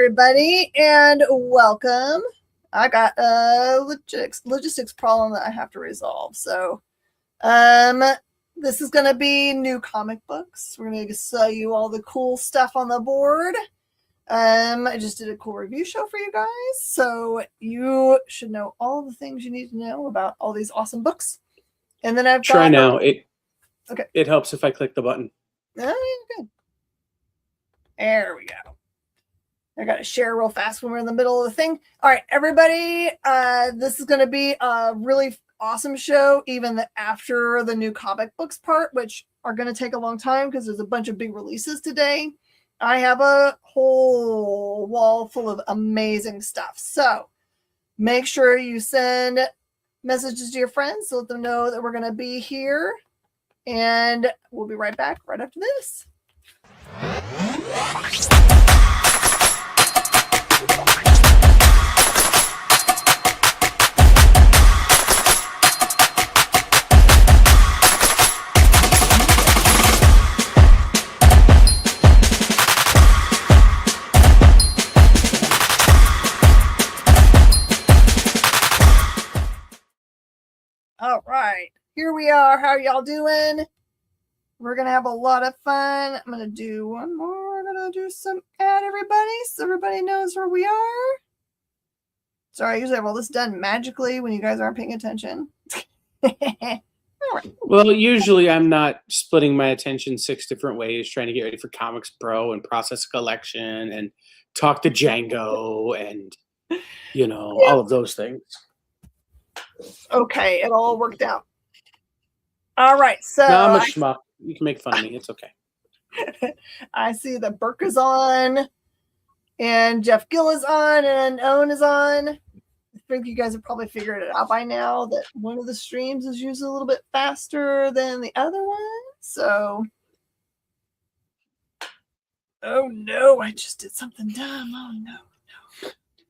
everybody, and welcome. I got a logistics problem that I have to resolve. So, this is going to be new comic books. We're going to sell you all the cool stuff on the board. I just did a cool review show for you guys, so you should know all the things you need to know about all these awesome books. And then I've try now. Okay. It helps if I click the button. Oh, good. There we go. I got to share real fast when we're in the middle of the thing. All right, everybody, this is going to be a really awesome show, even after the new comic books part, which are going to take a long time because there's a bunch of big releases today. I have a whole wall full of amazing stuff. So make sure you send messages to your friends to let them know that we're going to be here. And we'll be right back right after this. All right, here we are. How are y'all doing? We're going to have a lot of fun. I'm going to do one more. I'm going to do some ad, everybody, so everybody knows where we are. Sorry, I usually have all this done magically when you guys aren't paying attention. All right. Well, usually I'm not splitting my attention 6 different ways, trying to get ready for Comics Pro and process a collection and talk to Django and, all of those things. Okay, it all worked out. All right, so no, I'm a schmuck. You can make fun of me. It's okay. I see the Burke is on, and Jeff Gill is on, and Owen is on. I think you guys have probably figured it out by now that one of the streams is usually a little bit faster than the other one. So, oh no, I just did something dumb. Oh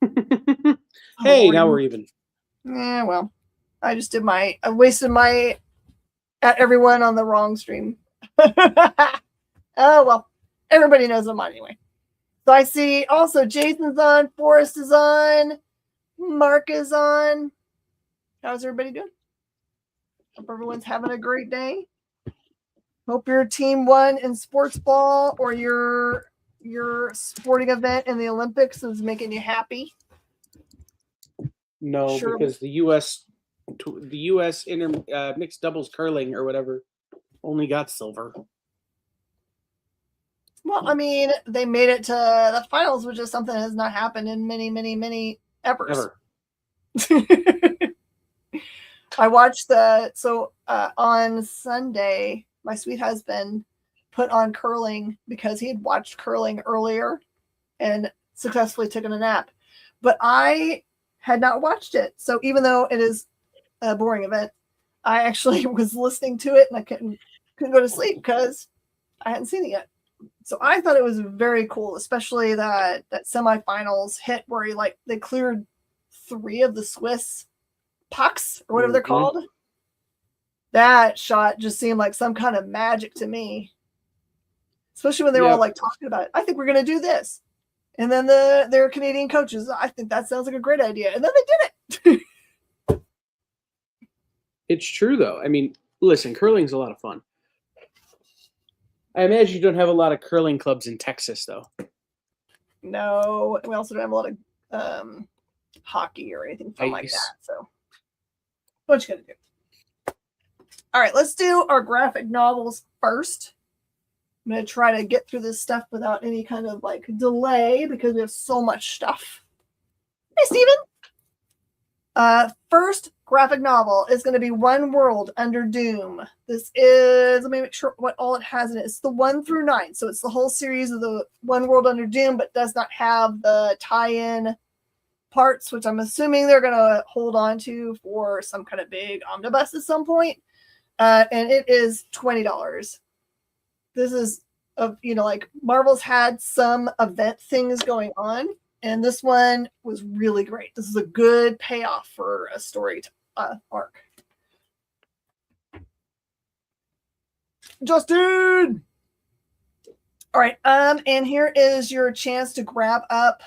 no. Hey, now we're even. Yeah, well, I wasted my at everyone on the wrong stream. Oh, well, everybody knows I'm on anyway. So I see also Jason's on, Forrest is on, Marc is on. How's everybody doing? Hope everyone's having a great day. Hope your team won in sports ball or your sporting event in the Olympics is making you happy. No, sure. Because the U.S. Mixed doubles curling or whatever only got silver. Well, I mean, they made it to the finals, which is something that has not happened in many, many, many ever. I watched on Sunday, my sweet husband put on curling because he had watched curling earlier and successfouly taken a nap. But I had not watched it. So even though it is a boring event, I actually was listening to it and I couldn't go to sleep because I hadn't seen it yet. So I thought it was very cool, especially that semifinals hit where they cleared 3 of the Swiss pucks or whatever they're called. That shot just seemed like some kind of magic to me, especially when they were all talking about it. I think we're going to do this. And then their Canadian coaches, I think that sounds like a great idea. And then they did it. It's true, though. I mean, listen, curling's a lot of fun. I imagine you don't have a lot of curling clubs in Texas, though. No, we also don't have a lot of hockey or anything fun like that. So, what you gonna do? All right, let's do our graphic novels first. I'm gonna try to get through this stuff without any kind of delay because we have so much stuff. Hey, Steven. First graphic novel is going to be One World Under Doom. This is, let me make sure what all it has in it. It's the 1 through 9. So it's the whole series of the One World Under Doom, but does not have the tie-in parts, which I'm assuming they're going to hold on to for some kind of big omnibus at some point. And it is $20. This is, Marvel's had some event things going on. And this one was really great. This is a good payoff for a story arc. Justin! All right, and here is your chance to grab up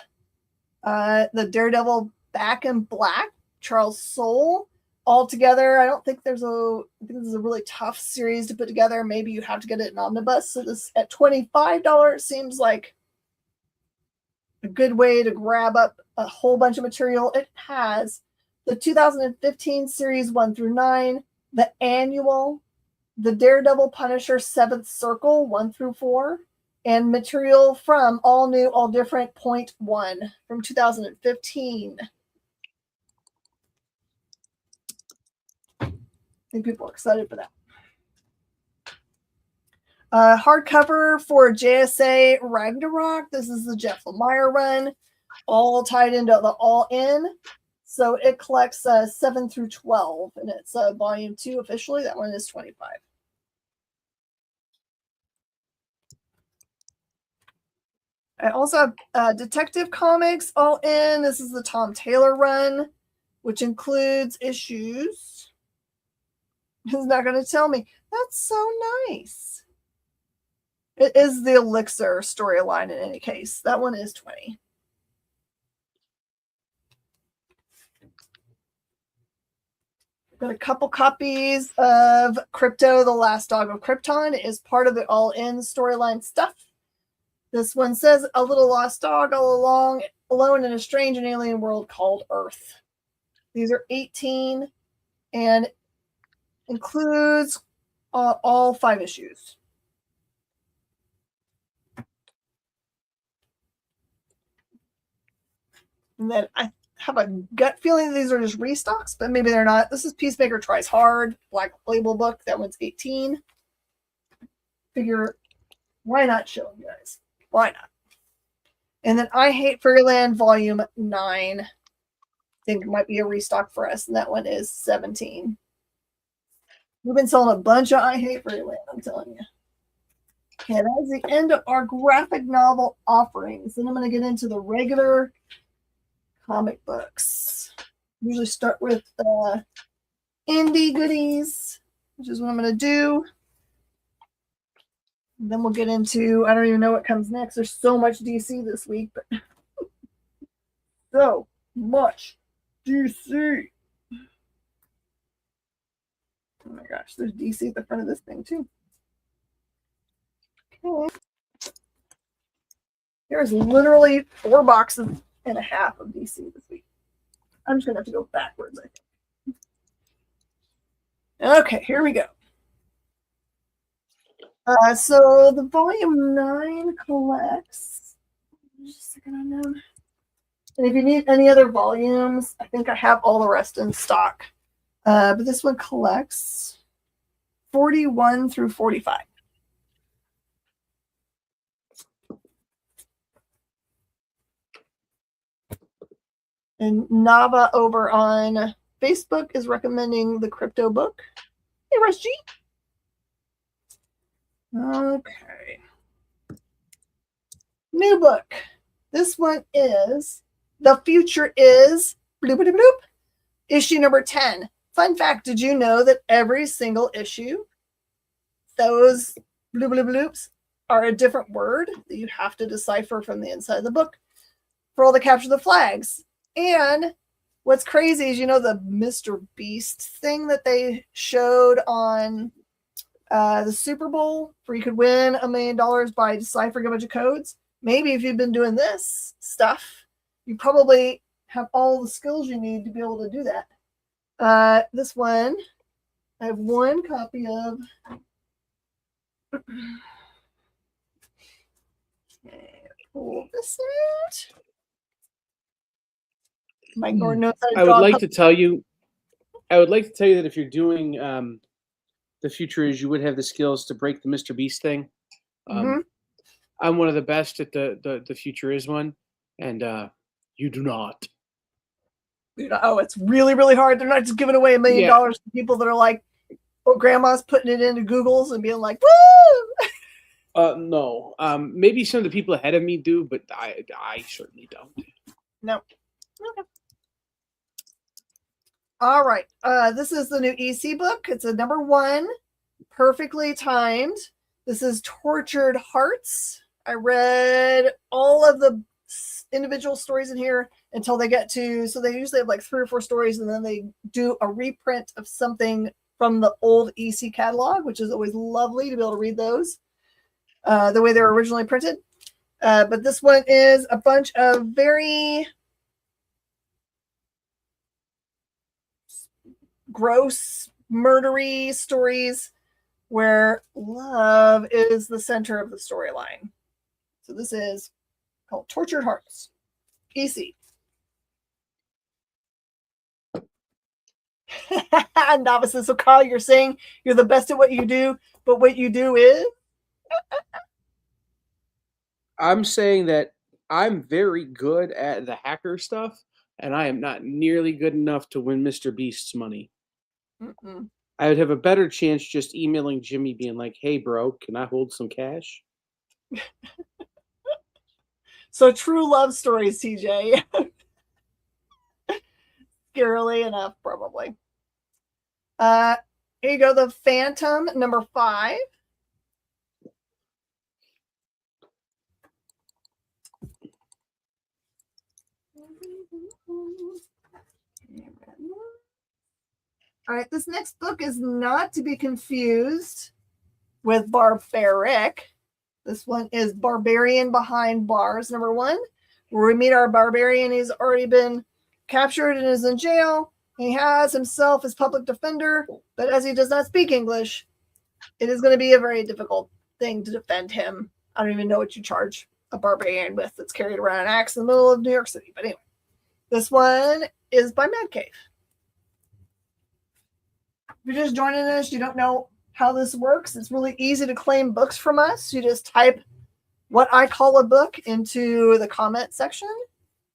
The Daredevil Back in Black, Charles Soule. All together, I think this is a really tough series to put together. Maybe you have to get it in omnibus. So this at $25 seems like a good way to grab up a whole bunch of material. It has the 2015 series 1 through 9, the annual, the Daredevil Punisher 7th Circle 1 through 4, and material from All New, All Different .1 from 2015. I think people are excited for that. Hardcover for JSA Ragnarok. This is the Jeff Lemire run, all tied into the All In. So it collects 7 through 12, and it's volume 2 officially. That one is $25. I also have Detective Comics All In. This is the Tom Taylor run, which includes issues. He's not going to tell me. That's so nice. It is the Elixir storyline in any case. That one is $20. Got a couple copies of Crypto, the Last Dog of Krypton. It is part of the All-In storyline stuff. This one says, a little lost dog all alone in a strange and alien world called Earth. These are 18 and includes all 5 issues. And then I have a gut feeling that these are just restocks, but maybe they're not. This is Peacemaker Tries Hard, Black Label book. That one's 18. Figure, why not show them, guys? Why not? And then I Hate Fairyland Volume 9. I think it might be a restock for us, and that one is 17. We've been selling a bunch of I Hate Fairyland, I'm telling you. Okay, that is the end of our graphic novel offerings. Then I'm going to get into the regular comic books. Usually start with indie goodies, which is what I'm going to do. And then we'll get into, I don't even know what comes next. There's so much DC this week, but so much DC. Oh my gosh, there's DC at the front of this thing too. Okay. There's literally 4 boxes and a half of DC this week. I'm just going to have to go backwards, I think. Okay, here we go. So the volume 9 collects. Just a second on them. And if you need any other volumes, I think I have all the rest in stock. But this one collects 41 through 45. And Nava over on Facebook is recommending the Crypto book. Hey, Rush G. Okay. New book. This one is The Future Is bloop, bloop, bloop, issue number 10. Fun fact, did you know that every single issue, those bloop, bloop, bloops are a different word that you have to decipher from the inside of the book for all the capture the flags? And what's crazy is, you know, the Mr. Beast thing that they showed on the Super Bowl where you could win $1 million by deciphering a bunch of codes? Maybe if you've been doing this stuff, you probably have all the skills you need to be able to do that. This one, I have one copy of. Okay, pull this out. Mike Gordon knows how to I would draw like to tell you that if you're doing The Future Is, you would have the skills to break the Mr. Beast thing. I'm one of the best at the Future Is one, and you do not. Oh, it's really, really hard. They're not just giving away $1 million to people that are like, oh, grandma's putting it into Google's and being like, woo! No. Maybe some of the people ahead of me do, but I certainly don't. No. Okay. All right. This is the new EC book. It's a number 1, perfectly timed. This is Tortured Hearts. I read all of the individual stories in here until they get to, so they usually have like 3 or 4 stories, and then they do a reprint of something from the old EC catalog, which is always lovely to be able to read those the way they're originally printed. But this one is a bunch of very gross, murdery stories where love is the center of the storyline. So this is called Tortured Hearts, EC. Novices. So Kyle, you're saying you're the best at what you do, but what you do is? I'm saying that I'm very good at the hacker stuff, and I am not nearly good enough to win Mr. Beast's money. Mm-mm. I would have a better chance just emailing Jimmy being like, hey, bro, can I hold some cash? So true love stories, TJ. Scarily enough, probably. Here you go, the Phantom, number 5. All right, this next book is not to be confused with Barbaric. This one is Barbarian Behind Bars, number 1, where we meet our barbarian. He's already been captured and is in jail. He has himself his public defender, but as he does not speak English, it is going to be a very difficult thing to defend him. I don't even know what you charge a barbarian with that's carried around an axe in the middle of New York City. But anyway, this one is by Mad Cave. If you're just joining us, you don't know how this works, it's really easy to claim books from us. You just type what I call a book into the comment section.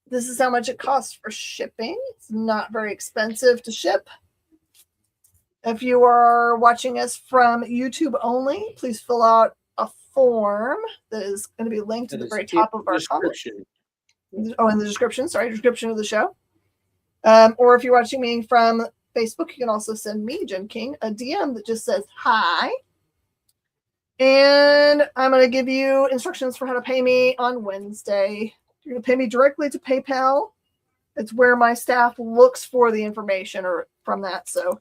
This is how much it costs for shipping. It's not very expensive to ship. If you are watching us from YouTube only, please fill out a form that is going to be linked at the very top of our comment. Oh, in the description. Sorry, description of the show. Or if you're watching me from Facebook, you can also send me, Jen King, a DM that just says hi. And I'm going to give you instructions for how to pay me on Wednesday. You're going to pay me directly to PayPal. It's where my staff looks for the information or from that. So,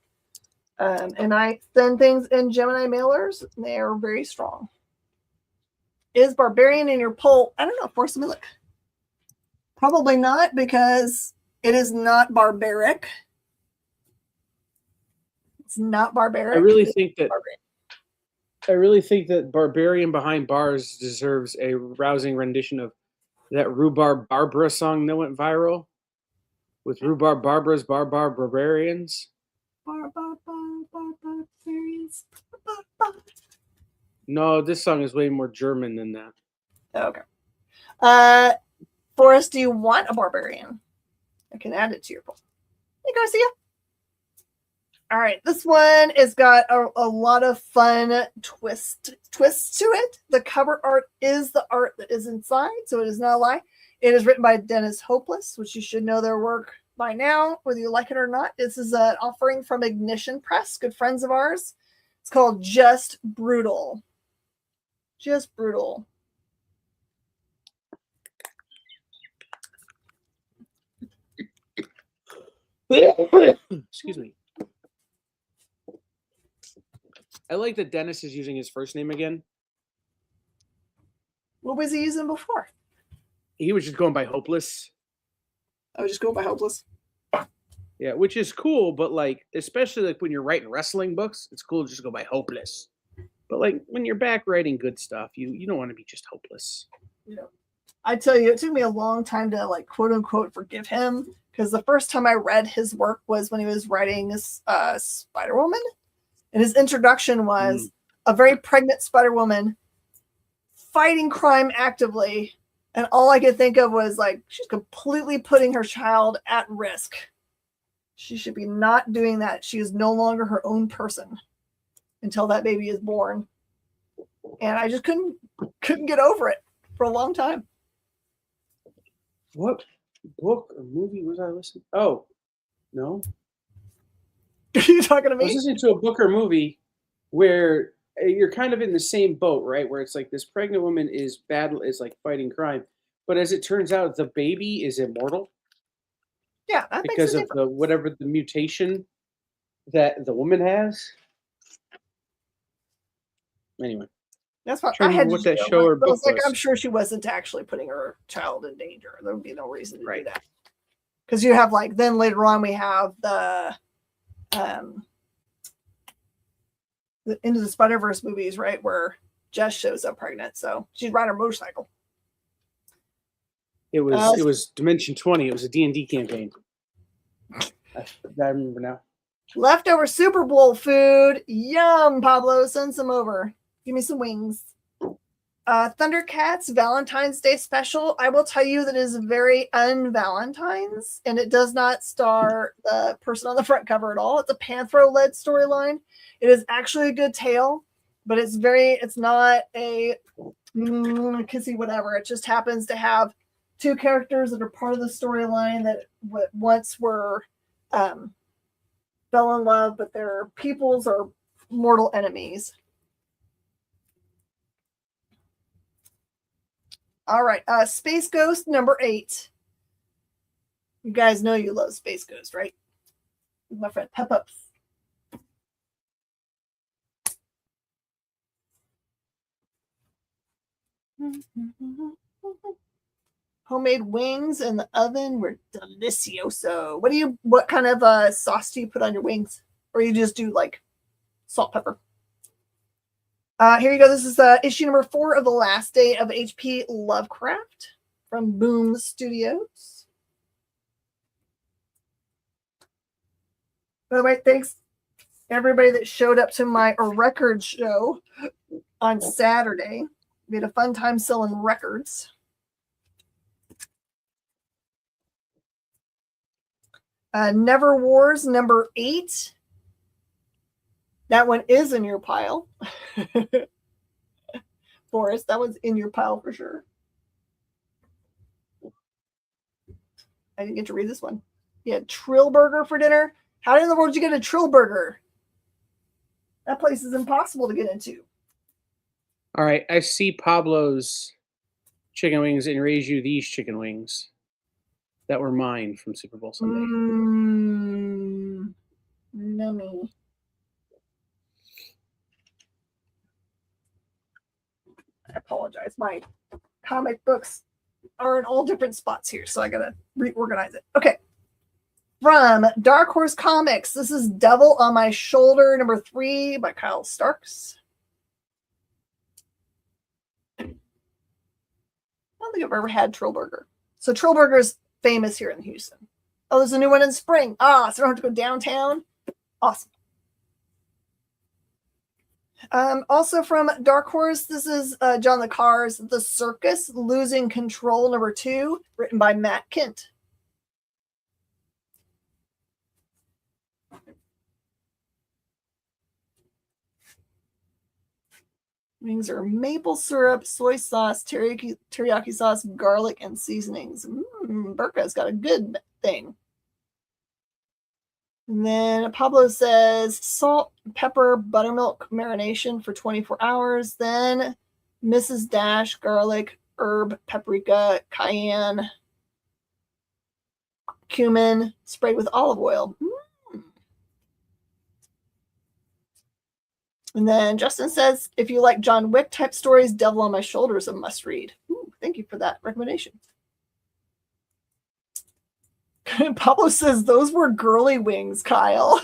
and I send things in Gemini mailers. And they are very strong. Is Barbarian in your poll? I don't know. Force me look. Probably not, because it is not barbaric. It's not barbaric. I really think that Barbarian Behind Bars deserves a rousing rendition of that Rhubarb Barbara song that went viral with Rhubarb Barbara's Barbarians. Barbarians. No, this song is way more German than that. Okay. Forrest, do you want a barbarian? I can add it to your poll. Hey, Garcia. All right, this one has got a lot of fun twists to it. The cover art is the art that is inside, so it is not a lie. It is written by Dennis Hopeless, which you should know their work by now, whether you like it or not. This is an offering from Ignition Press, good friends of ours. It's called Just Brutal. Just Brutal. Excuse me. I like that Dennis is using his first name again. What was he using before? He was just going by Hopeless. I was just going by Hopeless. Yeah, which is cool, but like, especially like when you're writing wrestling books, it's cool to just go by Hopeless. But like when you're back writing good stuff, you don't want to be just hopeless. Yeah. I tell you, it took me a long time to like quote unquote forgive him, because the first time I read his work was when he was writing Spider-Woman. And his introduction was a very pregnant Spider-Woman fighting crime actively. And all I could think of was like, she's completely putting her child at risk. She should be not doing that. She is no longer her own person until that baby is born. And I just couldn't get over it for a long time. What book or movie was I listening? Oh, no. Are you talking to me? I was listening to a book or movie where you're kind of in the same boat, right? Where it's like this pregnant woman is like fighting crime, But as it turns out, the baby is immortal Yeah, that makes because it of different. the whatever the mutation that the woman has. Anyway, that's what I'm trying I to had remember to what that do. show or But I was book like, I'm was. sure she wasn't actually putting her child in danger. There would be no reason to do Right. that. Because you have then later on we have the Into the Spider-Verse movies, right, where Jess shows up pregnant, so she'd ride her motorcycle. It was Dimension 20. It was a D&D campaign. I remember now. Leftover Super Bowl food. Yum, Pablo. Send some over. Give me some wings. Thundercats Valentine's Day special. I will tell you that it is very un-Valentine's, and it does not star the person on the front cover at all. It's a Panthro-led storyline. It is actually a good tale, but it's not a kissy whatever. It just happens to have two characters that are part of the storyline that once were fell in love, but their peoples are mortal enemies. All right. Space Ghost number 8. You guys know you love Space Ghost, right? My friend Pep Ups. Homemade wings in the oven were delicioso. What kind of sauce do you put on your wings? Or you just do like salt, pepper? Here you go. This is issue number 4 of The Last Day of H.P. Lovecraft from Boom Studios. By the way, thanks everybody that showed up to my record show on Saturday. We had a fun time selling records. Never Wars number 8. That one is in your pile. Forrest, that one's in your pile for sure. I didn't get to read this one. You had Trillburger for dinner. How in the world did you get a Trillburger? That place is impossible to get into. All right, I see Pablo's chicken wings and raise you these chicken wings that were mine from Super Bowl Sunday. Nummy. I apologize. My comic books are in all different spots here, so I gotta reorganize it. Okay. From Dark Horse Comics, this is Devil on My Shoulder, number 3 by Kyle Starks. I don't think I've ever had Trillburger. So Trillburger is famous here in Houston. Oh, there's a new one in spring. So I don't have to go downtown. Awesome. Also from Dark Horse, this is John le Carre's The Circus, Losing Control, number 2, written by Matt Kent. Wings are maple syrup, soy sauce, teriyaki sauce, garlic, and seasonings. Burka's got a good thing. And then Pablo says salt, pepper, buttermilk marination for 24 hours. Then Mrs. Dash, garlic, herb, paprika, cayenne, cumin, sprayed with olive oil. And then Justin says, if you like John Wick type stories, Devil on My Shoulder is a must read. Thank you for that recommendation. Pablo says those were girly wings, Kyle.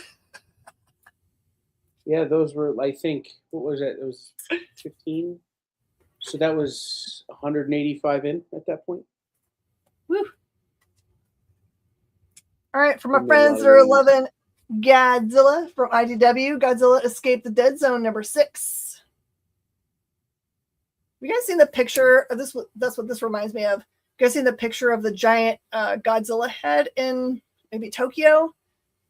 Yeah, those were, I think, what was it? It was 15. So that was 185 in at that point. Woo. All right, for my friends that are loving Godzilla from IDW, Godzilla Escape the Dead Zone, number 6. You guys seen the picture of this? That's what this reminds me of. You guys seen the picture of the giant Godzilla head in maybe Tokyo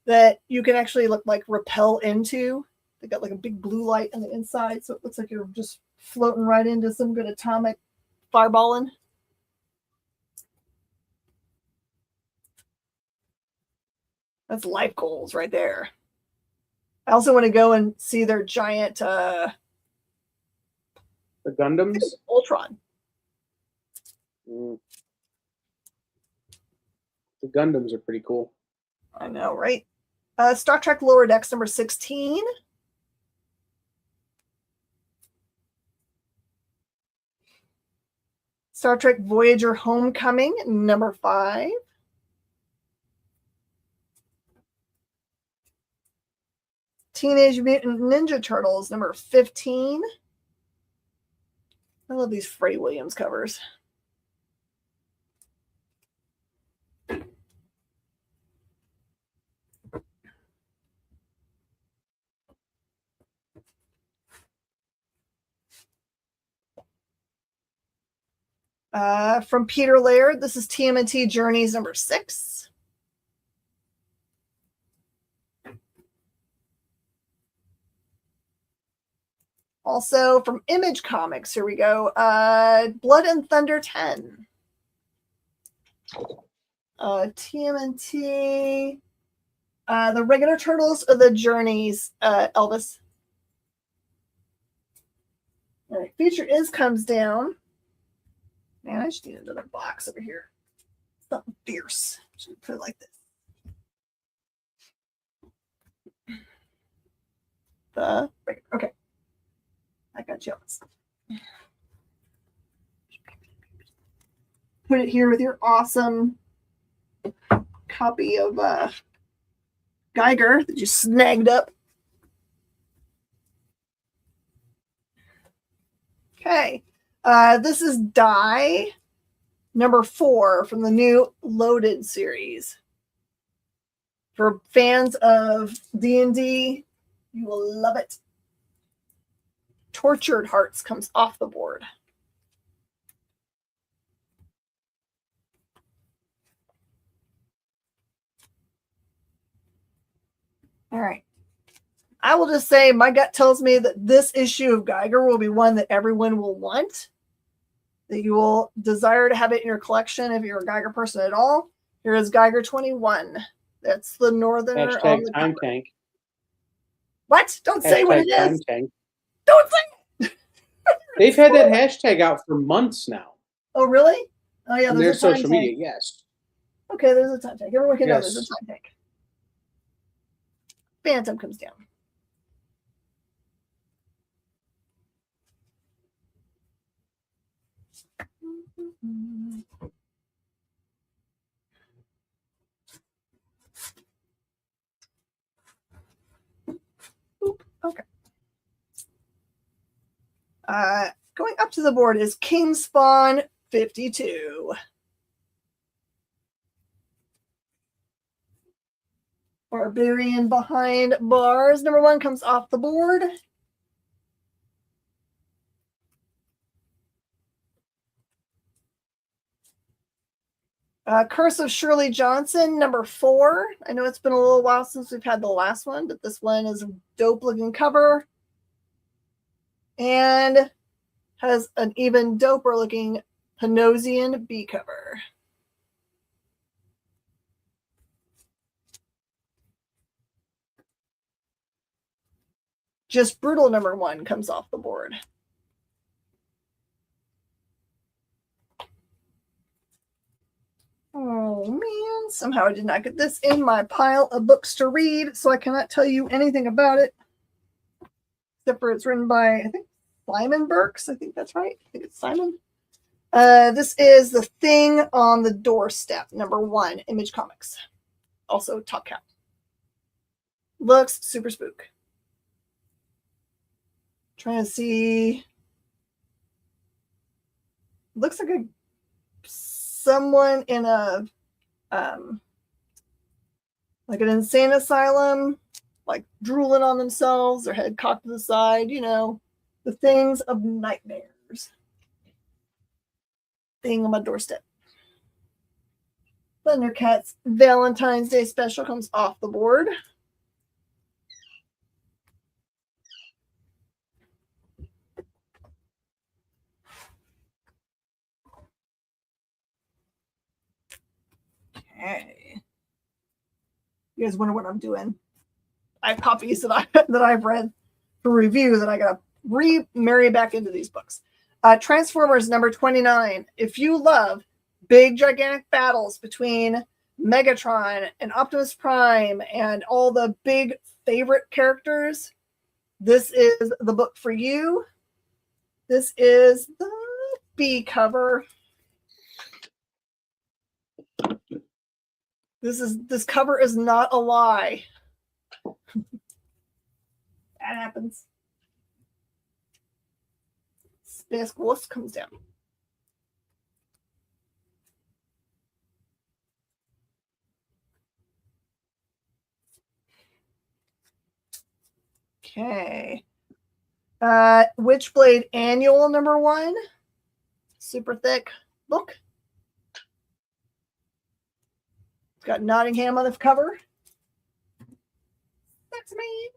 that you can actually rappel into? They got like a big blue light on the inside, so it looks like you're just floating right into some good atomic fireballing. That's life goals right there. I also want to go and see their giant the Gundams? Ultron. The Gundams are pretty cool. I know, right? Star Trek Lower Decks number 16. Star Trek Voyager Homecoming number 5. Teenage Mutant Ninja Turtles number 15. I love these Freddie Williams covers. From Peter Laird, this is TMNT Journeys number 6. Also from Image Comics, here we go. Blood and Thunder 10. TMNT. The regular Turtles or the Journeys, Elvis. All right, feature is comes down. Man, I just need another box over here. Something fierce. Should put it like this. Okay. I got you. Put it here with your awesome copy of Geiger that you snagged up. Okay. This is Die number 4 from the new Loaded series. For fans of D&D, you will love it. Tortured Hearts comes off the board. All right. I will just say my gut tells me that this issue of Geiger will be one that everyone will want, that you will desire to have it in your collection if you're a Geiger person at all. Here is Geiger 21. That's the Northerner on the Time cover. Tank. What? Don't say what it Time is. Tank. Don't say it. They've had that hashtag out for months now. Oh, really? Oh, yeah. On their There's a time social tank. media, yes. Okay, there's a time tank. Everyone can know Yes. there's a time tank. Phantom comes down. Oop, okay. Going up to the board is King Spawn 52. Barbarian Behind Bars number 1 comes off the board. Curse of Shirley Johnson number 4. I know it's been a little while since we've had the last one, but this one is a dope looking cover and has an even doper looking Panosian B cover. Just Brutal number 1 comes off the board. Oh man, somehow I did not get this in my pile of books to read, so I cannot tell you anything about it. Except for it's written by, I think, Simon Burks. I think that's right. I think it's Simon. This is The Thing on the Doorstep, number 1, Image Comics. Also Top Cap. Looks super spook. Trying to see. Looks like someone in a like an insane asylum, like drooling on themselves, their head cocked to the side, you know, the things of nightmares. Thing on my doorstep. Thundercats Valentine's Day special comes off the board. Okay. You guys wonder what I'm doing. I have copies that I've read for review that I gotta re-marry back into these books. Transformers number 29. If you love big gigantic battles between Megatron and Optimus Prime and all the big favorite characters, this is the book for you. This is the B cover. This cover is not a lie. That happens. Space Wolf comes down. Okay. Witchblade Annual #1. Super thick book. It's got Nottingham on the cover. That's me.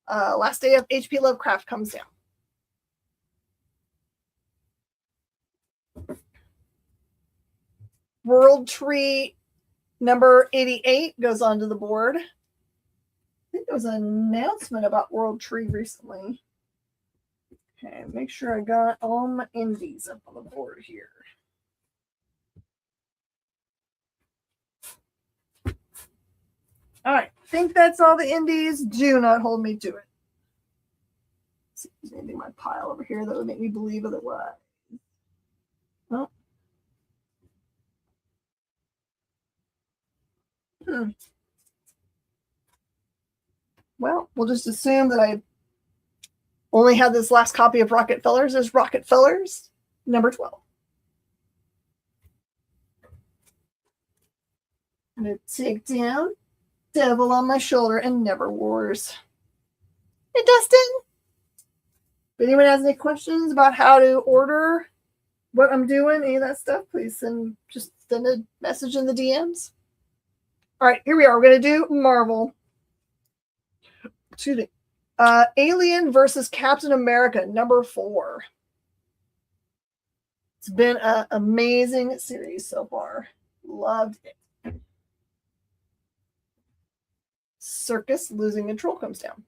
Last Day of H.P. Lovecraft comes down. World Tree number 88 goes onto the board. I think there was an announcement about World Tree recently. Okay, make sure I got all my indies up on the board here. All right, I think that's all the indies. Do not hold me to it. Let's see if there's anything in my pile over here that would make me believe otherwise. Oh. Well, we'll just assume that I only had this last copy of Rocket Fellers as Rocket Fellers number 12. I'm going to take down Devil on My Shoulder and Never Wars. Hey, Dustin! If anyone has any questions about how to order what I'm doing, any of that stuff, please just send a message in the DMs. All right, here we are. We're going to do Marvel. Excuse me. Alien versus Captain America #4. It's been an amazing series so far. Loved it. Circus losing control comes down.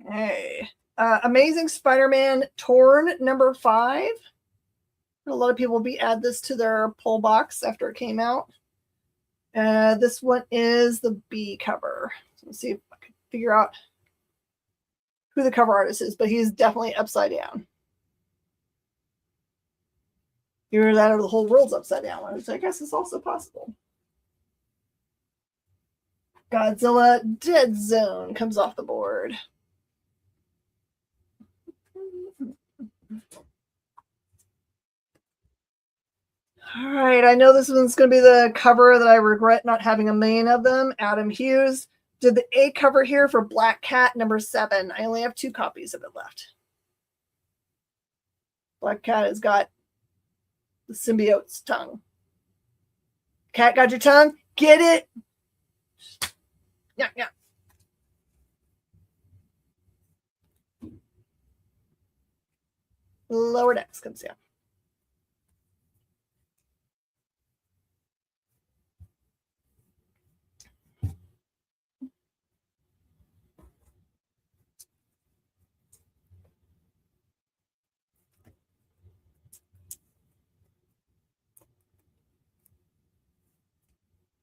Okay. Amazing Spider-Man Torn #5. A lot of people will add this to their pull box after it came out. This one is the B cover. So let's see if I can figure out who the cover artist is, but he's definitely upside down. Either that or the whole world's upside down, which I guess is also possible. Godzilla Dead Zone comes off the board. All right, I know this one's going to be the cover that I regret not having a million of them. Adam Hughes did the A cover here for Black Cat #7. I only have 2 copies of it left. Black Cat has got the symbiote's tongue. Cat got your tongue? Get it? Yeah, yeah. Lower Decks comes down.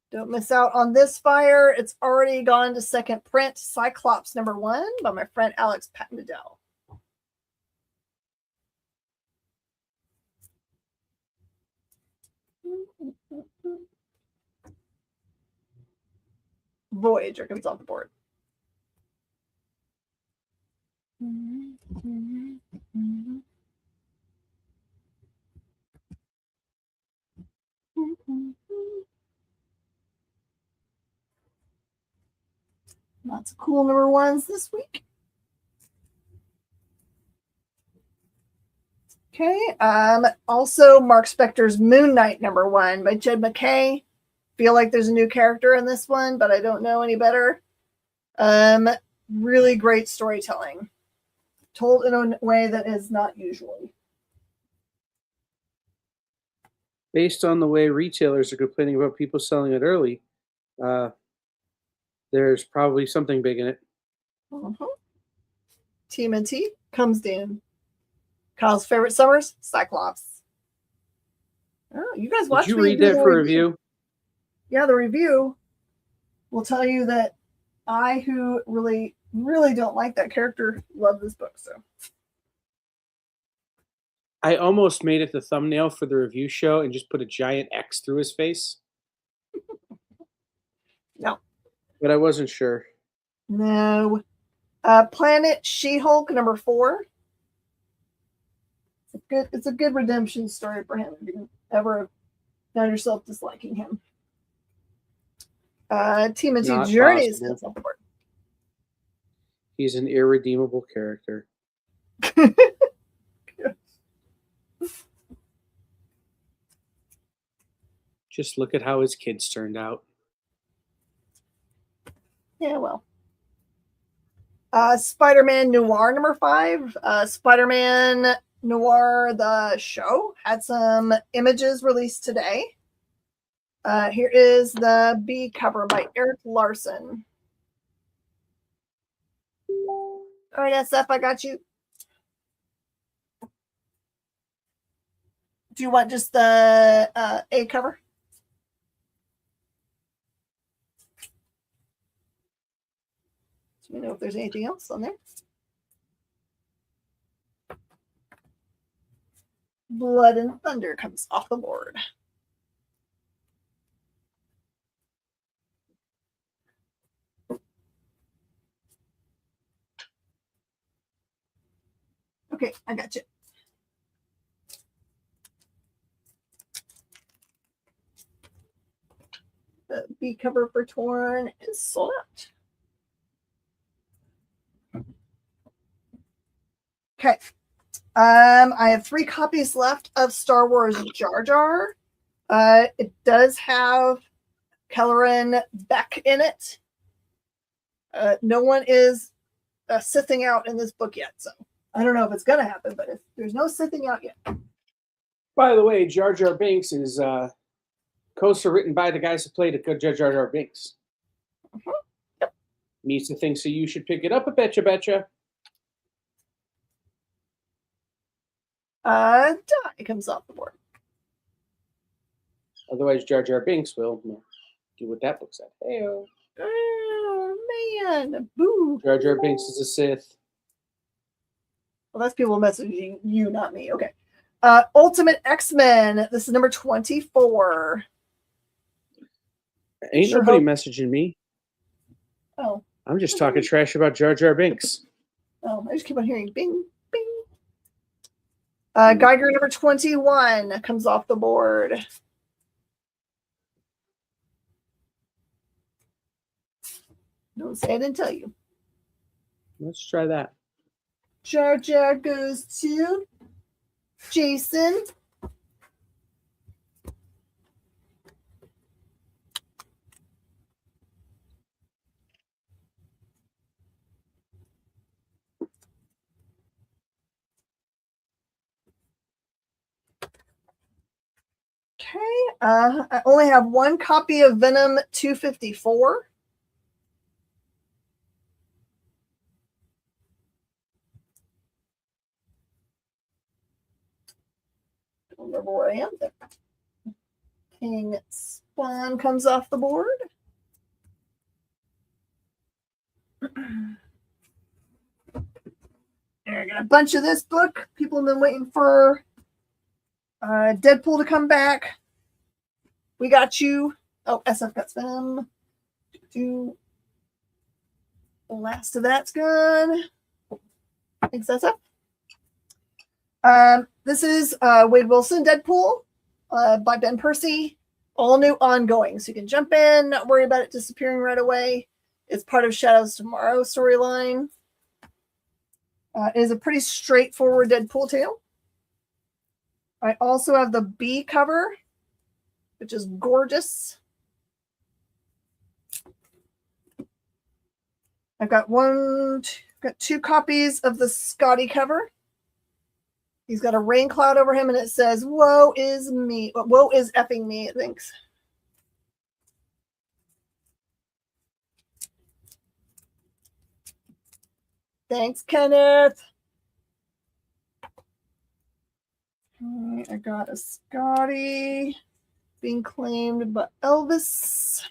Don't miss out on this fire. It's already gone to second print. Cyclops #1 by my friend Alex Patnadell. Voyager comes off the board. Lots of cool #1s this week. Okay. Also, Marc Spector's Moon Knight #1 by Jed MacKay. Feel like there's a new character in this one, but I don't know any better. Really great storytelling. Told in a way that is not usually. Based on the way retailers are complaining about people selling it early, there's probably something big in it. TMNT comes in. Kyle's favorite summers, Cyclops. Oh, you guys watch. Did you read that for review? Yeah, the review will tell you that I, who really, really don't like that character, love this book. So I almost made it the thumbnail for the review show and just put a giant X through his face. No. But I wasn't sure. No. Planet She-Hulk #4. It's a good redemption story for him if you ever found yourself disliking him. TMNT Journeys comes on board. He's an irredeemable character. Just look at how his kids turned out. Yeah, well. Spider-Man Noir #5. Spider-Man Noir, the show, had some images released today. Here is the B cover by Eric Larson. All right, SF, I got you. Do you want just the A cover? Do you know if there's anything else on there? Blood and Thunder comes off the board. Okay, I got you. The B cover for Torn is sold out. Okay. I have 3 copies left of Star Wars Jar Jar. It does have Kelleran Beck in it. No one is sithing out in this book yet, so I don't know if it's going to happen, but if there's no sithing out yet. By the way, Jar Jar Binks is co-written by the guys who played Jar Jar Binks. Yep. Misa thinks that you should pick it up a betcha. Die comes off the board. Otherwise, Jar Jar Binks will do what that book said. Hey-o. Oh, man. Boo. Jar Jar Binks is a Sith. Well, that's people messaging you, not me. Okay. Ultimate X-Men. This is number 24. Ain't nobody messaging me. Oh. I'm just talking trash about Jar Jar Binks. Oh, I just keep on hearing bing, bing. Geiger number 21 comes off the board. Don't say I didn't tell you. Let's try that. Jar Jar goes to Jason. Okay. I only have 1 copy of Venom 254. Don't remember where I am there. King Spawn comes off the board. I got a bunch of this book. People have been waiting for Deadpool to come back. We got you. Oh, SF got Venom. The last of that's gone. Thanks, SF. This is Wade Wilson, Deadpool, by Ben Percy. All new ongoing. So you can jump in, not worry about it disappearing right away. It's part of Shadows Tomorrow storyline. It is a pretty straightforward Deadpool tale. I also have the B cover, which is gorgeous. I've got 2 copies of the Scotty cover. He's got a rain cloud over him, and it says, "Woe is me." Woe is effing me, it thinks. Thanks, Kenneth. Okay, I got a Scotty being claimed by Elvis.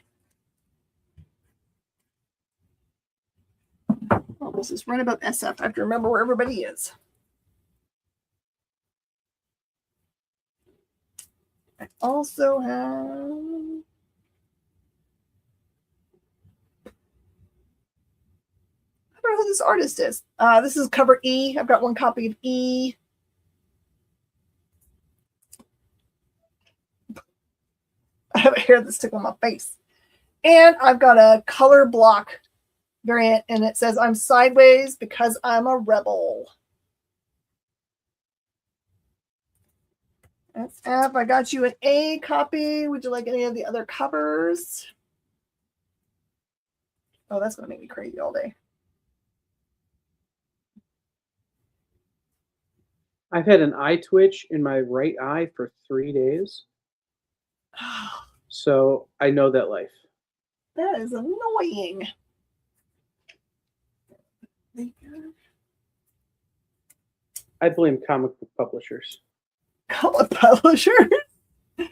Oh, this is right above SF. I have to remember where everybody is. I also have... I don't know who this artist is. This is cover E. I've got one copy of E. I have a hair that's sticking on my face. And I've got a color block variant, and it says, I'm sideways because I'm a rebel. That's F. I got you an A copy. Would you like any of the other covers? Oh, that's going to make me crazy all day. I've had an eye twitch in my right eye for 3 days. So I know that life. That is annoying. I blame comic book publishers. Comic publishers? I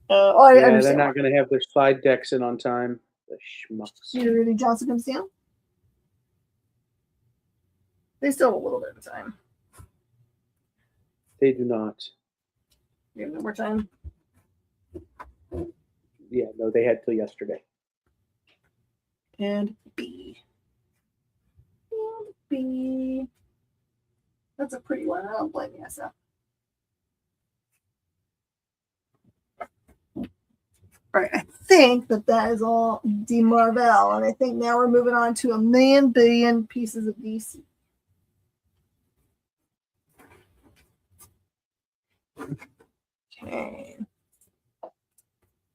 Yeah, understand. they're not going to have their slide decks in on time. The schmucks. Judy Johnson comes down. They still have a little bit of time. They do not. You have no more time. Yeah, no, they had till yesterday. And B. And B. That's a pretty one. I don't blame myself. All right, I think that is all D Marvel, and I think now we're moving on to 1,000,000 billion pieces of DC. Okay.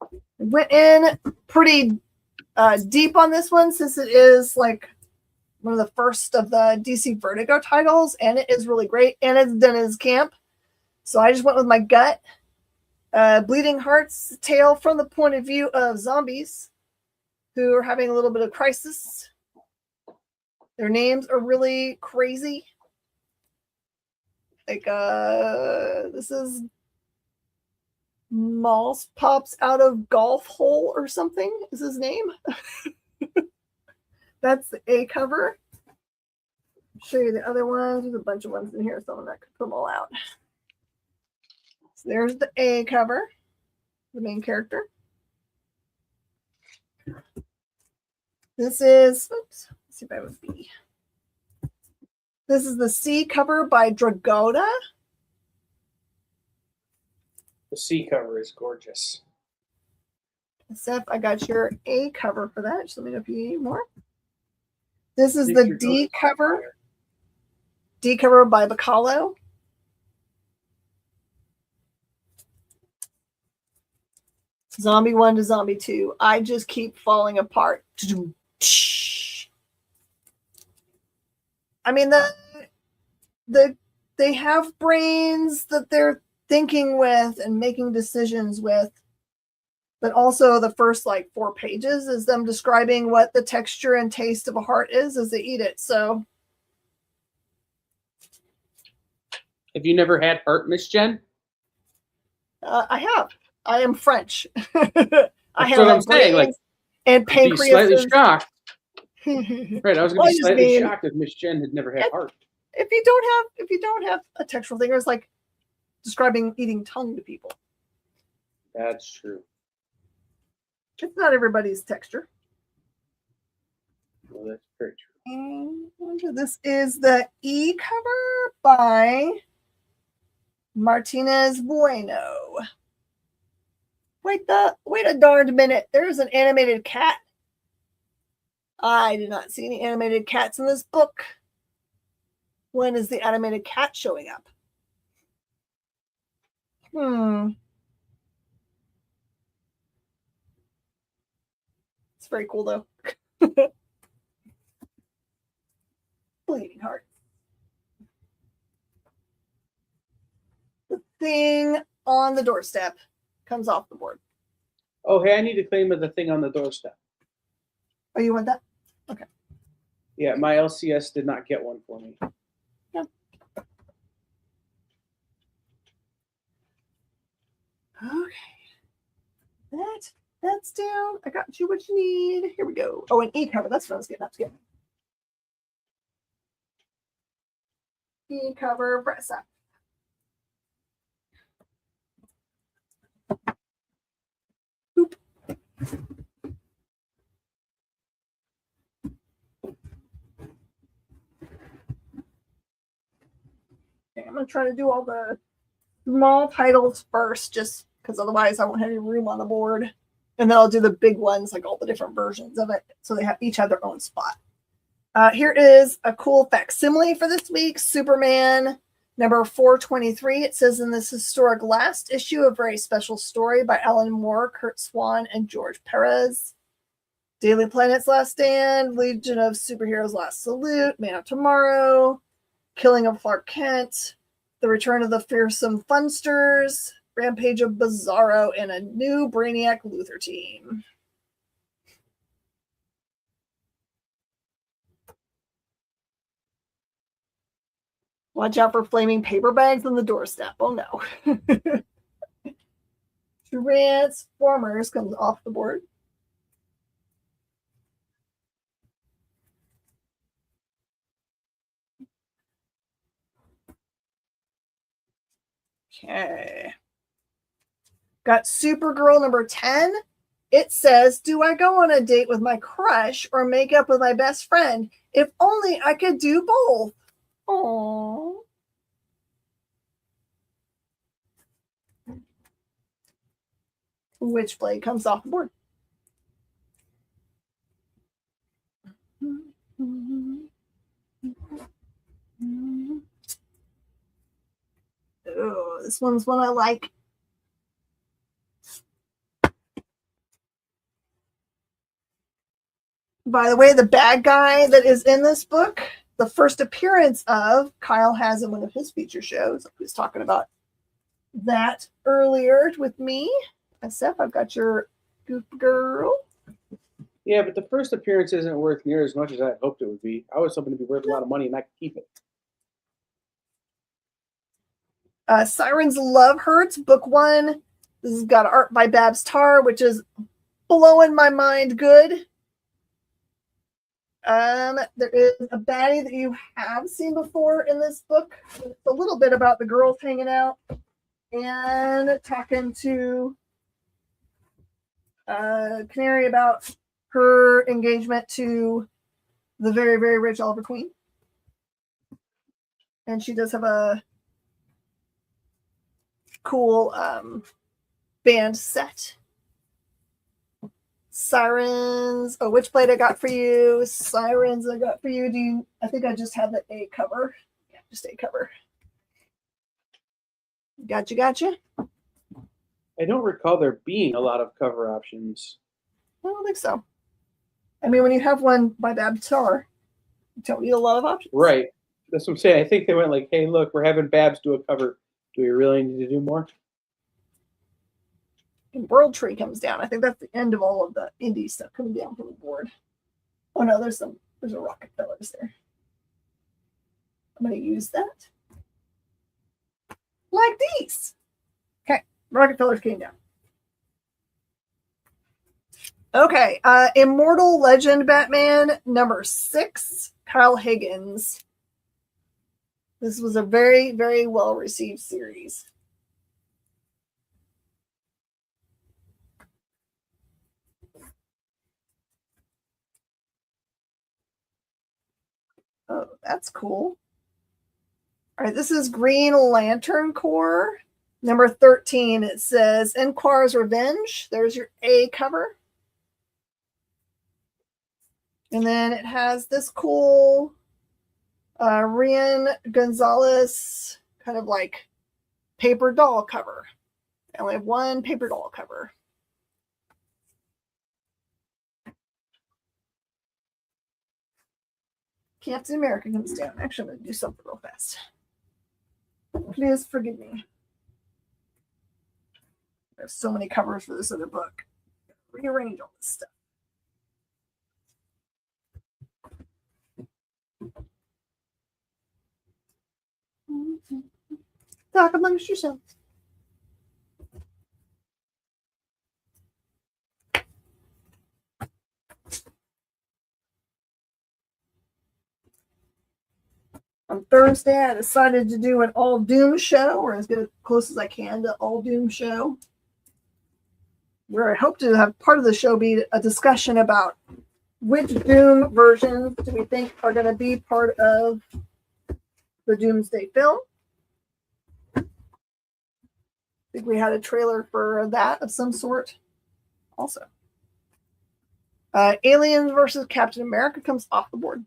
I went in pretty deep on this one since it is like one of the first of the DC Vertigo titles, and it is really great, and it's done as camp. So I just went with my gut. Bleeding Heart's tale from the point of view of zombies who are having a little bit of crisis. Their names are really crazy. Like, this is Moss pops out of golf hole or something is his name. That's the A cover. Show you the other ones. There's a bunch of ones in here, so I'm not going to put them all out. So there's the A cover, the main character. This is, oops, let's see if I have B. This is the C cover by Dragoda. The C cover is gorgeous. Seth, I got your A cover for that. Just let me know if you need more. This is the D cover. D cover by Bacalo. Zombie 1 to Zombie 2. I just keep falling apart. I mean, they have brains that they're thinking with and making decisions with, but also the first like 4 pages is them describing what the texture and taste of a heart is as they eat it. So, have you never had heart, Miss Jen? I have. I am French. That's what I'm saying. Like, and pancreas. Slightly shocked. Right, I was going to be slightly mean, shocked if Miss Jen had never had heart. If you don't have a textural thing, it's like describing eating tongue to people. That's true. It's not everybody's texture. Well, that's very true. And this is the E cover by Martinez Bueno. Wait a darned minute. There's an animated cat. I did not see any animated cats in this book. When is the animated cat showing up? It's very cool though. Bleeding Heart. The thing on the doorstep comes off the board. Oh, hey, I need to claim the thing on the doorstep. Oh, you want that? Okay. Yeah, my LCS did not get one for me. Yeah. Okay. That's down. I got you what you need. Here we go. Oh, an E-cover. That's what I was getting up to get. E-cover, press up. Boop. Okay, I'm going to try to do all the small titles first, just because otherwise I won't have any room on the board. And then I'll do the big ones, like all the different versions of it, so they each have their own spot. Here is a cool facsimile for this week. Superman number 423. It says, in this historic last issue, a very special story by Alan Moore, Kurt Swan, and George Perez. Daily Planet's Last Stand, Legion of Superheroes' Last Salute, Man of Tomorrow, Killing of Clark Kent, The Return of the Fearsome Funsters, Rampage of Bizarro, and a new Brainiac Luthor team. Watch out for flaming paper bags on the doorstep. Oh no. Transformers comes off the board. Okay. Got Supergirl number 10. It says, do I go on a date with my crush or make up with my best friend? If only I could do both. Aww. Witchblade comes off the board. Oh, this one's one I like. By the way, the bad guy that is in this book, the first appearance of, Kyle has in one of his feature shows. He was talking about that earlier with me. SF, I've got your Goop Girl. Yeah, but the first appearance isn't worth near as much as I hoped it would be. I was hoping to be worth a lot of money and I could keep it. Siren's Love Hurts, book 1. This has got art by Babs Tarr, which is blowing my mind good. There is a baddie that you have seen before in this book. It's a little bit about the girls hanging out and talking to Canary about her engagement to the very, very rich Oliver Queen. And she does have a cool band set. Sirens. Oh, Witchblade I got for you. Sirens I got for you. I think I just have the A cover. Yeah, just A cover. Gotcha. I don't recall there being a lot of cover options. I don't think so. I mean, when you have one by Babs Tarr, you don't need a lot of options. Right. That's what I'm saying. I think they went like, hey, look, we're having Babs do a cover. Do we really need to do more? And World Tree comes down. I think that's the end of all of the indie stuff coming down from the board. Oh no, there's a Rockefellers there. I'm going to use that. Like these. Okay, Rockefellers came down. Okay, Immortal Legend Batman number 6, Kyle Higgins. This was a very, very well received series. Oh, that's cool. All right, this is Green Lantern Corps, number 13. It says, Enquar's Revenge. There's your A cover. And then it has this cool Rian Gonzalez kind of like paper doll cover. I only have one paper doll cover. Captain America comes down. Actually, I'm going to do something real fast. Please forgive me. There's so many covers for this other book. Rearrange all this stuff. Talk amongst yourselves. On Thursday, I decided to do an all Doom show, or as close as I can to all Doom show, where I hope to have part of the show be a discussion about which Doom versions do we think are going to be part of the Doomsday film. I think we had a trailer for that of some sort also. Aliens versus Captain America comes off the board.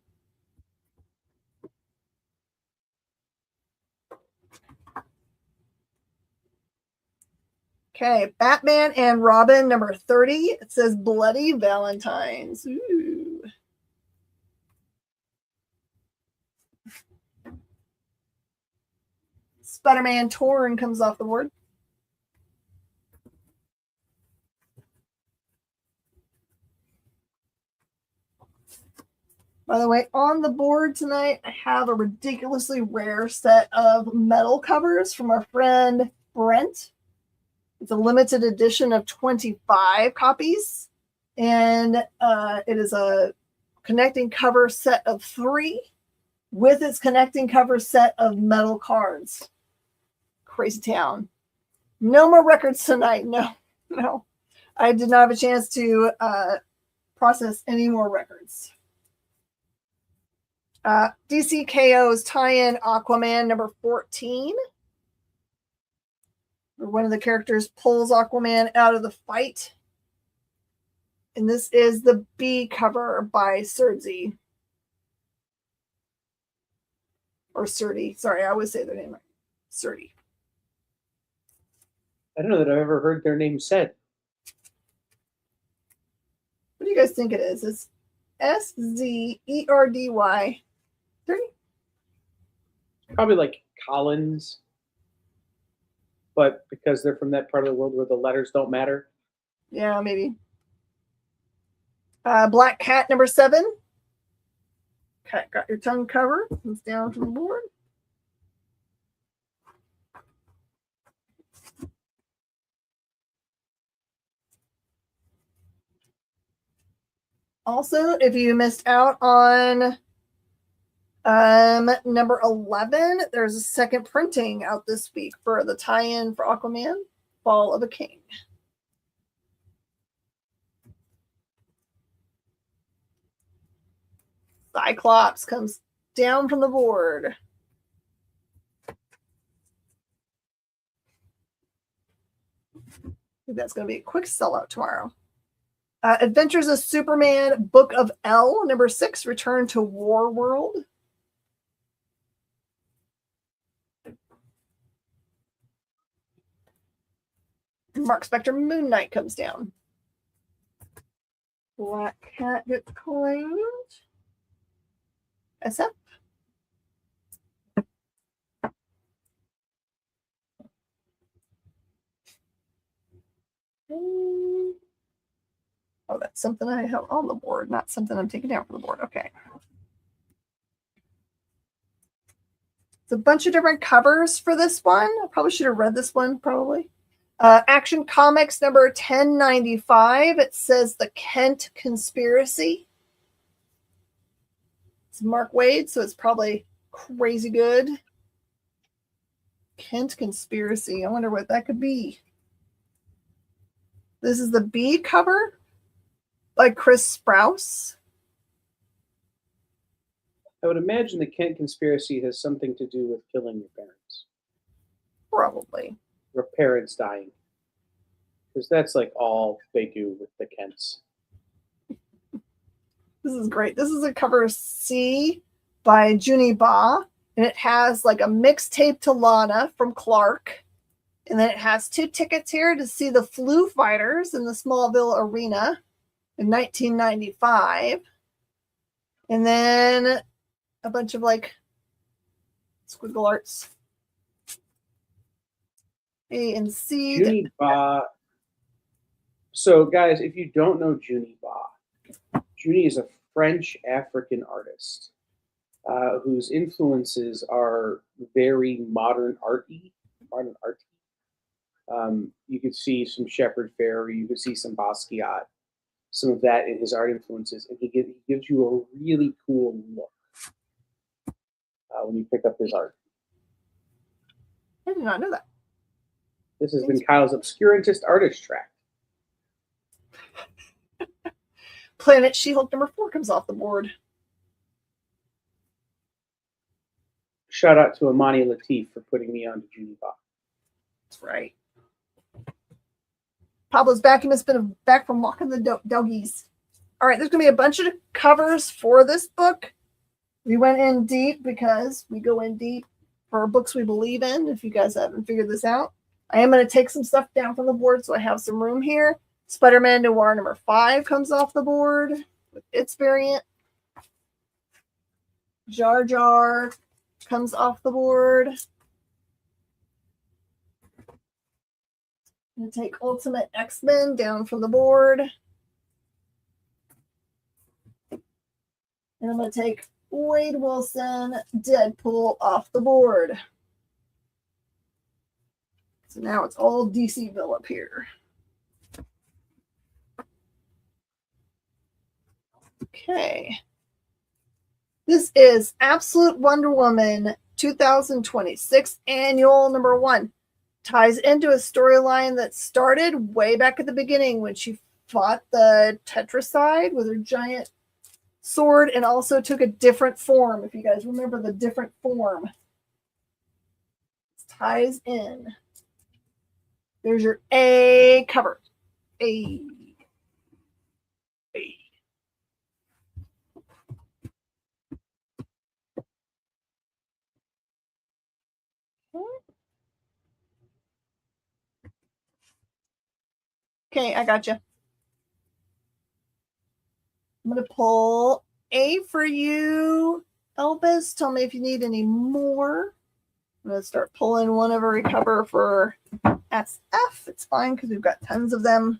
Okay, Batman and Robin number 30. It says Bloody Valentines. Ooh. Spider-Man Torn comes off the board. By the way, on the board tonight, I have a ridiculously rare set of metal covers from our friend Brent. It's a limited edition of 25 copies, and it is a connecting cover set of 3 with its connecting cover set of metal cards. Crazy town. No more records tonight. No. I did not have a chance to process any more records. DC KO's tie-in Aquaman number 14. Where one of the characters pulls Aquaman out of the fight. And this is the B cover by Serdi. Or Serdi. Sorry, I always say their name right. Serdi. I don't know that I've ever heard their name said. What do you guys think it is? It's SZERDY 30? Probably like Collins. But because they're from that part of the world where the letters don't matter. Yeah, maybe. Black Cat number 7. Cat got your tongue cover. It's down from the board. Also, if you missed out on number 11, there's a second printing out this week for the tie-in for Aquaman, Fall of a King. Cyclops comes down from the board. I think that's going to be a quick sellout tomorrow. Adventures of Superman, Book of L, number 6, Return to War World. Marc Spector, Moon Knight comes down. Black Cat gets claimed. SF. Oh, that's something I have on the board, not something I'm taking down from the board. Okay. It's a bunch of different covers for this one. I probably should have read this one, probably. Action Comics number 1095. It says The Kent Conspiracy. It's Mark Waid, so it's probably crazy good. Kent Conspiracy. I wonder what that could be. This is the B cover by Chris Sprouse. I would imagine the Kent conspiracy has something to do with killing your parents. Probably. Or parents dying. Because that's like all they do with the Kents. This is great. This is a cover C by Junie Ba. And it has like a mixtape to Lana from Clark. And then it has 2 tickets here to see the Flu Fighters in the Smallville Arena in 1995. And then a bunch of like squiggle arts. A and C. Junie Ba. So, guys, if you don't know Junie Ba, Junie is a French African artist. whose influences are very modern arty. Modern art. You could see some Shepard Fairey, you could see some Basquiat, some of that in his art influences, and he gives you a really cool look when you pick up his art. I did not know that. This has been Kyle's Obscurantist Artist Track. Planet She-Hulk number 4 comes off the board. Shout out to Amani Latif for putting me on to Judy Bach. That's right. Pablo's back. He must have been back from walking the doggies. All right, there's going to be a bunch of covers for this book. We went in deep because we go in deep for books we believe in, if you guys haven't figured this out. I am going to take some stuff down from the board so I have some room here. Spider-Man Noir number 5 comes off the board with its variant. Jar Jar comes off the board. I'm going to take Ultimate X-Men down from the board. And I'm going to take Wade Wilson Deadpool off the board. So now it's all DCville up here. Okay. This is Absolute Wonder Woman 2026 Annual number 1. Ties into a storyline that started way back at the beginning when she fought the Tetracide with her giant sword and also took a different form. If you guys remember the different form. It ties in. There's your A cover. A. Okay, I got you. I'm going to pull A for you, Elvis. Tell me if you need any more. I'm going to start pulling one of every cover for SF. It's fine because we've got tons of them.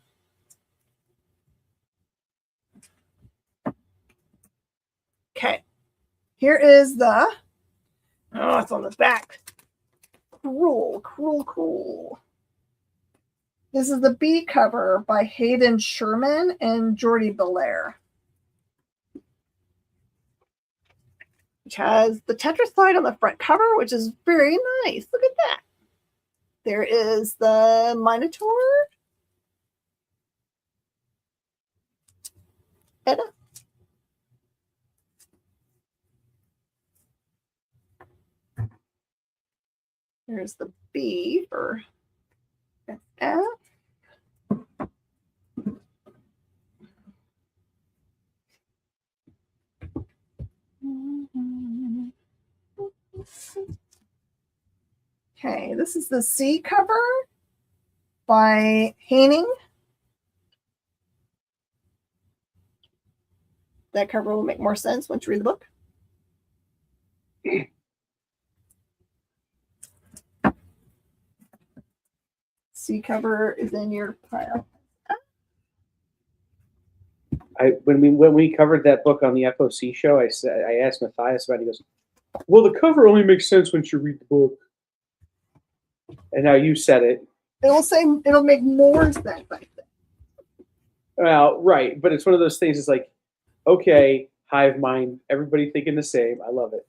Okay. Here is the... Oh, it's on the back. Cool. This is the B cover by Hayden Sherman and Jordi Belair, which has the Tetracide on the front cover, which is very nice. Look at that. There is the Minotaur. Edda. There's the B for F. Okay, this is the C cover by Haining. That cover will make more sense once you read the book. C cover is in your pile. When we covered that book on the FOC show, I asked Matthias about it. He goes, "Well, the cover only makes sense once you read the book." And now you said it. It'll make more sense, I think. Well, right, but it's one of those things. It's like, okay, hive mind, everybody thinking the same. I love it.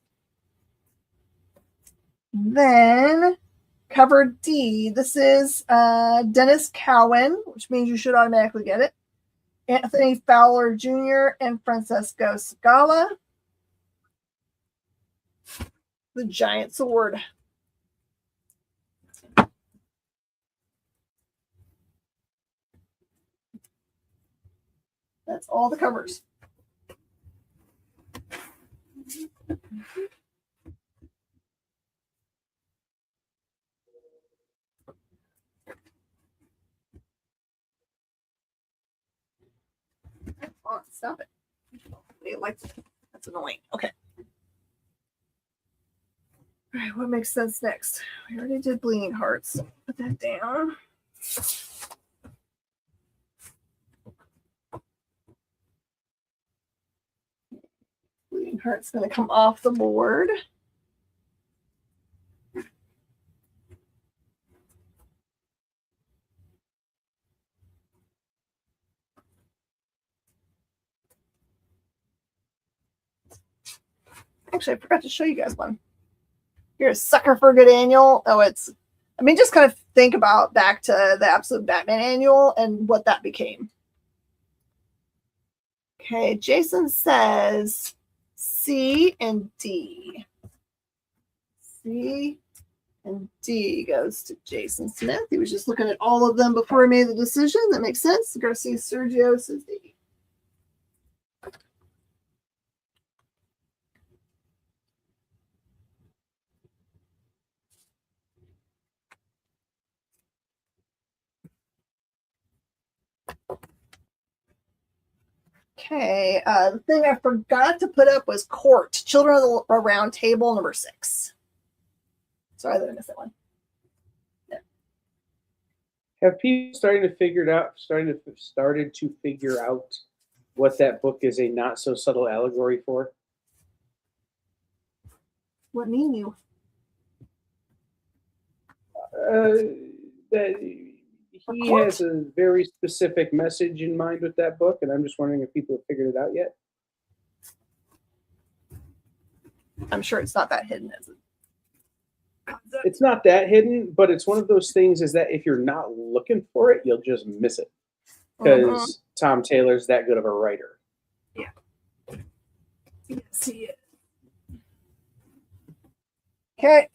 Then cover D. This is Dennis Cowan, which means you should automatically get it. Anthony Fowler Jr. and Francesco Scala. The giant sword. That's all the covers. Oh, stop it. That's annoying. Okay. All right, what makes sense next? We already did Bleeding Hearts. Put that down. Bleeding Heart's going to come off the board. Actually, I forgot to show you guys one. Here's Sucker for a Good Annual. Oh, just kind of think about back to the Absolute Batman Annual and what that became. Okay, Jason says C and D. C and D goes to Jason Smith. He was just looking at all of them before he made the decision. That makes sense. Garcia Sergio says D. Okay, the thing I forgot to put up was Court, Children of the Round Table, number 6. Sorry that I missed that one. Yeah. Have people started to figure out what that book is a not so subtle allegory for? What mean you? That he has a very specific message in mind with that book, and I'm just wondering if people have figured it out yet. I'm sure it's not that hidden, is it? It's not that hidden, but it's one of those things is that if you're not looking for it, you'll just miss it. Because Tom Taylor's that good of a writer. Yeah. Yes, he is. Okay.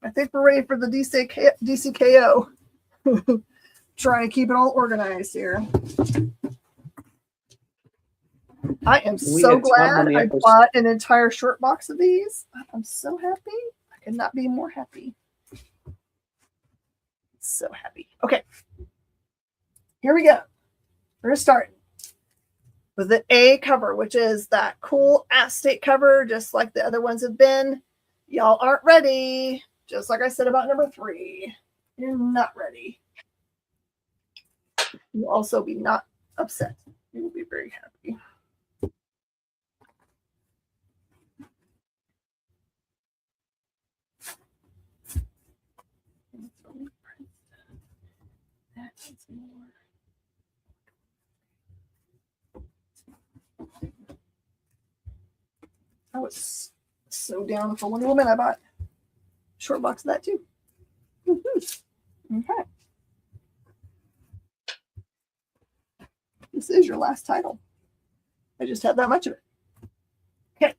I think we're ready for the DCKO. Trying to keep it all organized here. I am so glad I bought an entire short box of these. I'm so happy. I could not be more happy. So happy. Okay. Here we go. We're starting with the A cover, which is that cool acetate cover, just like the other ones have been. Y'all aren't ready. Just like I said about number 3. You're not ready. You'll also be not upset. You will be very happy. I was so down for Wonder Woman. I bought a short box of that too. Okay. This is your last title. I just had that much of it. Okay.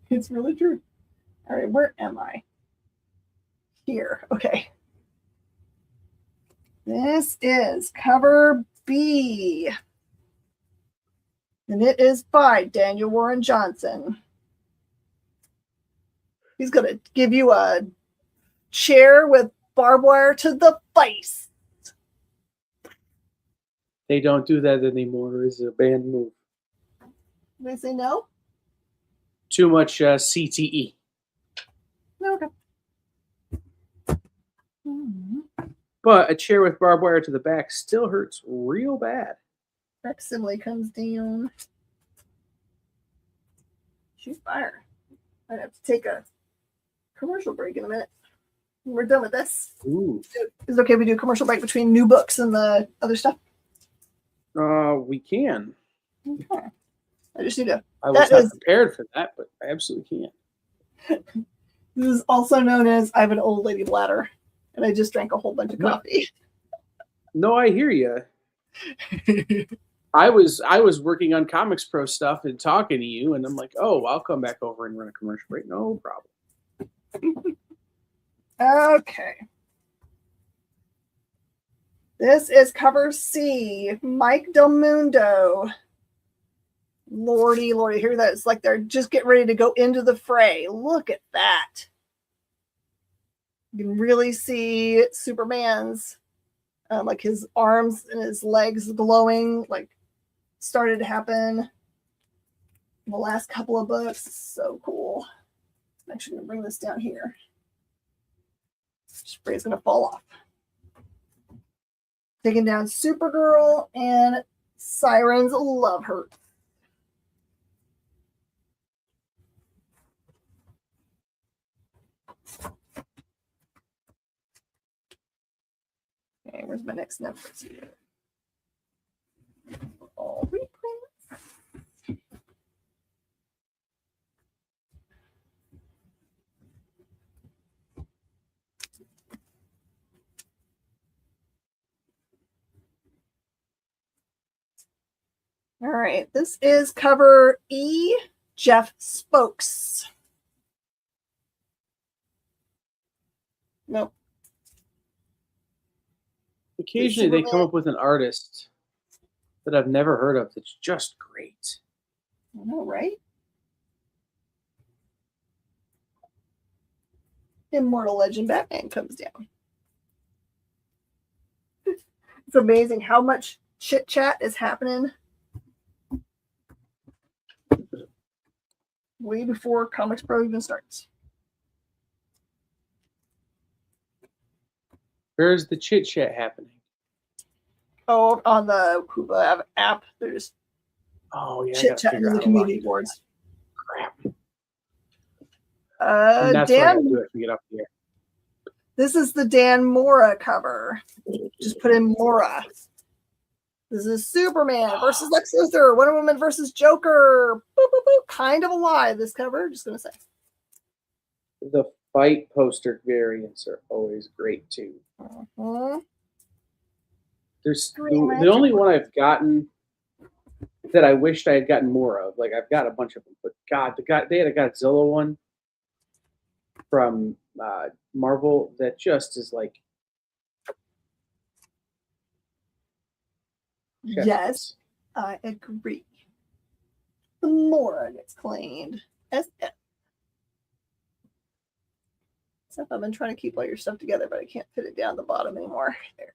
It's really true. All right, where am I? Here. Okay. This is cover B. And it is by Daniel Warren Johnson. He's going to give you a chair with barbed wire to the face. They don't do that anymore. It's a banned move. They say no? Too much CTE. Okay. But a chair with barbed wire to the back still hurts real bad. Facsimile comes down. She's fire. I'd have to take a commercial break in a minute. We're done with this. Ooh. Is it okay if we do a commercial break between new books and the other stuff? We can. Okay. I just need to. I was not prepared for that, but I absolutely can. This is also known as I have an old lady bladder, and I just drank a whole bunch of coffee. No, I hear you. I was working on Comics Pro stuff and talking to you, and I'm like, oh, I'll come back over and run a commercial break. No problem. Okay. This is cover C, Mike Del Mundo. Lordy, hear that? It's like they're just getting ready to go into the fray. Look at that. You can really see Superman's, like his arms and his legs glowing, like started to happen in the last couple of books. So cool. I'm actually going to bring this down here. Spray's going to fall off. Taking down Supergirl and Siren's Love Hurt. Where's my next numbers here? All reprints. All right, this is cover E, Jeff Spokes. Nope. Occasionally they come up with an artist that I've never heard of that's just great. I know, right? Immortal Legend Batman comes down. It's amazing how much chit chat is happening way before Comics Pro even starts. Where's the chit chat happening? Oh, on the Kuba app, they're just chit chatting in the community boards. Crap. Dan, what I gotta do if we get up here. This is the Dan Mora cover. Just put in Mora. This is Superman versus Lex Luthor, Wonder Woman versus Joker. Boop, boop, boop. Kind of a lie, this cover, just gonna say. The fight poster variants are always great too. There's the only one I've gotten that I wished I had gotten more of. Like I've got a bunch of them, but God, they had a Godzilla one from Marvel that just is like. Yes, I agree. The Mora gets claimed. SF. Except I've been trying to keep all your stuff together, but I can't fit it down the bottom anymore. There.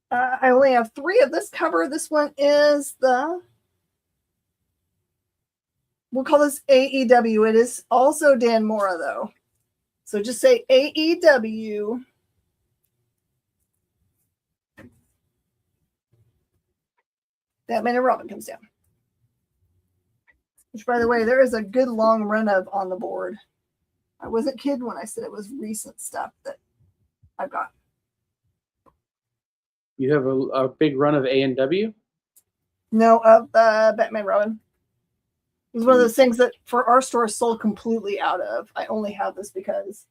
I only have 3 of this cover. This one is we'll call this AEW. It is also Dan Mora, though. So just say AEW. Batman and Robin comes down. Which, by the way, there is a good long run of on the board. I wasn't kidding when I said it was recent stuff that I've got. You have a big run of A&W? No, of Batman Robin. It was one of those things that for our store sold completely out of. I only have this because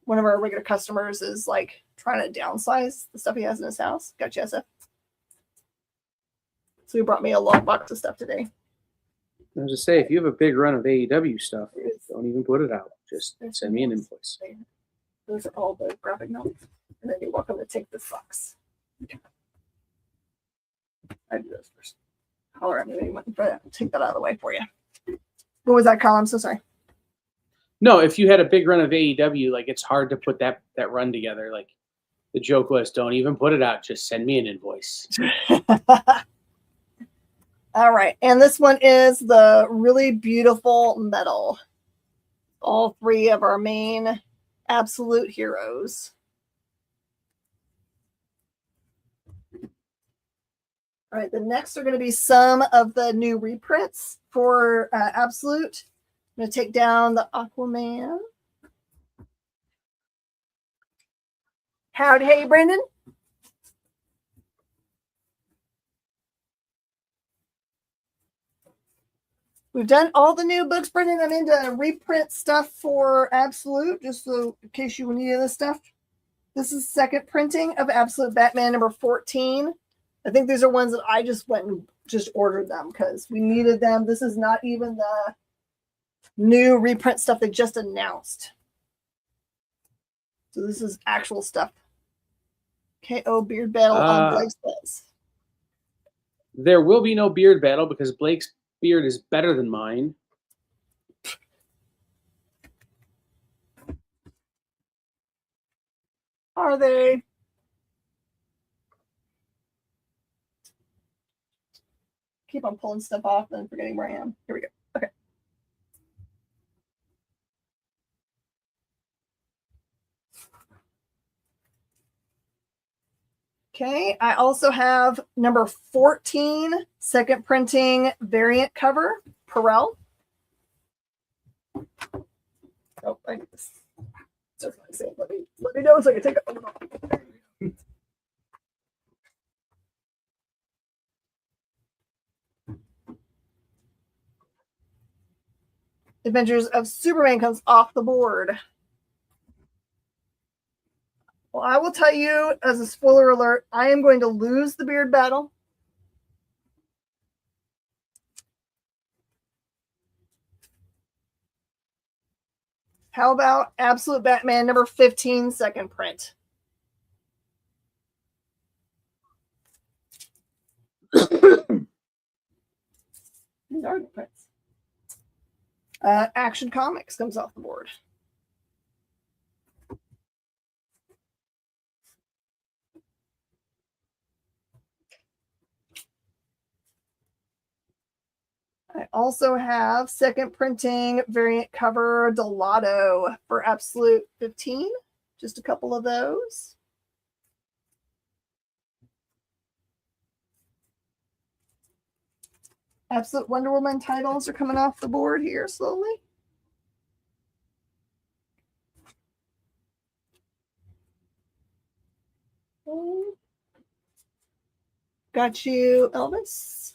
one of our regular customers is like trying to downsize the stuff he has in his house. Gotcha, SF. So he brought me a long box of stuff today. I was just say, if you have a big run of AEW stuff, don't even put it out. Just send me an invoice. Those are all the graphic notes. And then you're welcome to take this box. I do those first. Holler at me. Take that out of the way for you. What was that, Kyle? I'm so sorry. No, if you had a big run of AEW, like it's hard to put that run together. Like the joke was, don't even put it out. Just send me an invoice. All right. And this one is the really beautiful metal. All 3 of our main absolute heroes. All right. The next are going to be some of the new reprints for Absolute. I'm going to take down the Aquaman. Howdy, hey, Brendan. We've done all the new books, Brendan. I'm into reprint stuff for Absolute, just so in case you need this stuff. This is second printing of Absolute Batman number 14. I think these are ones that I just went and just ordered them because we needed them. This is not even the new reprint stuff they just announced. So this is actual stuff. KO Beard Battle on Blake's Buzz. There will be no beard battle because Blake's beard is better than mine. Are they? Keep on pulling stuff off and forgetting where I am. Here we go. Okay. Okay, I also have number 14, second printing variant cover, Perel. Oh, I need this. Let me know so I can take it. Adventures of Superman comes off the board. Well, I will tell you, as a spoiler alert, I am going to lose the beard battle. How about Absolute Batman number 15, second print? These are the prints. Action Comics comes off the board. I also have second printing variant cover Delato for Absolute 15. Just a couple of those. Absolute Wonder Woman titles are coming off the board here slowly. Got you, Elvis.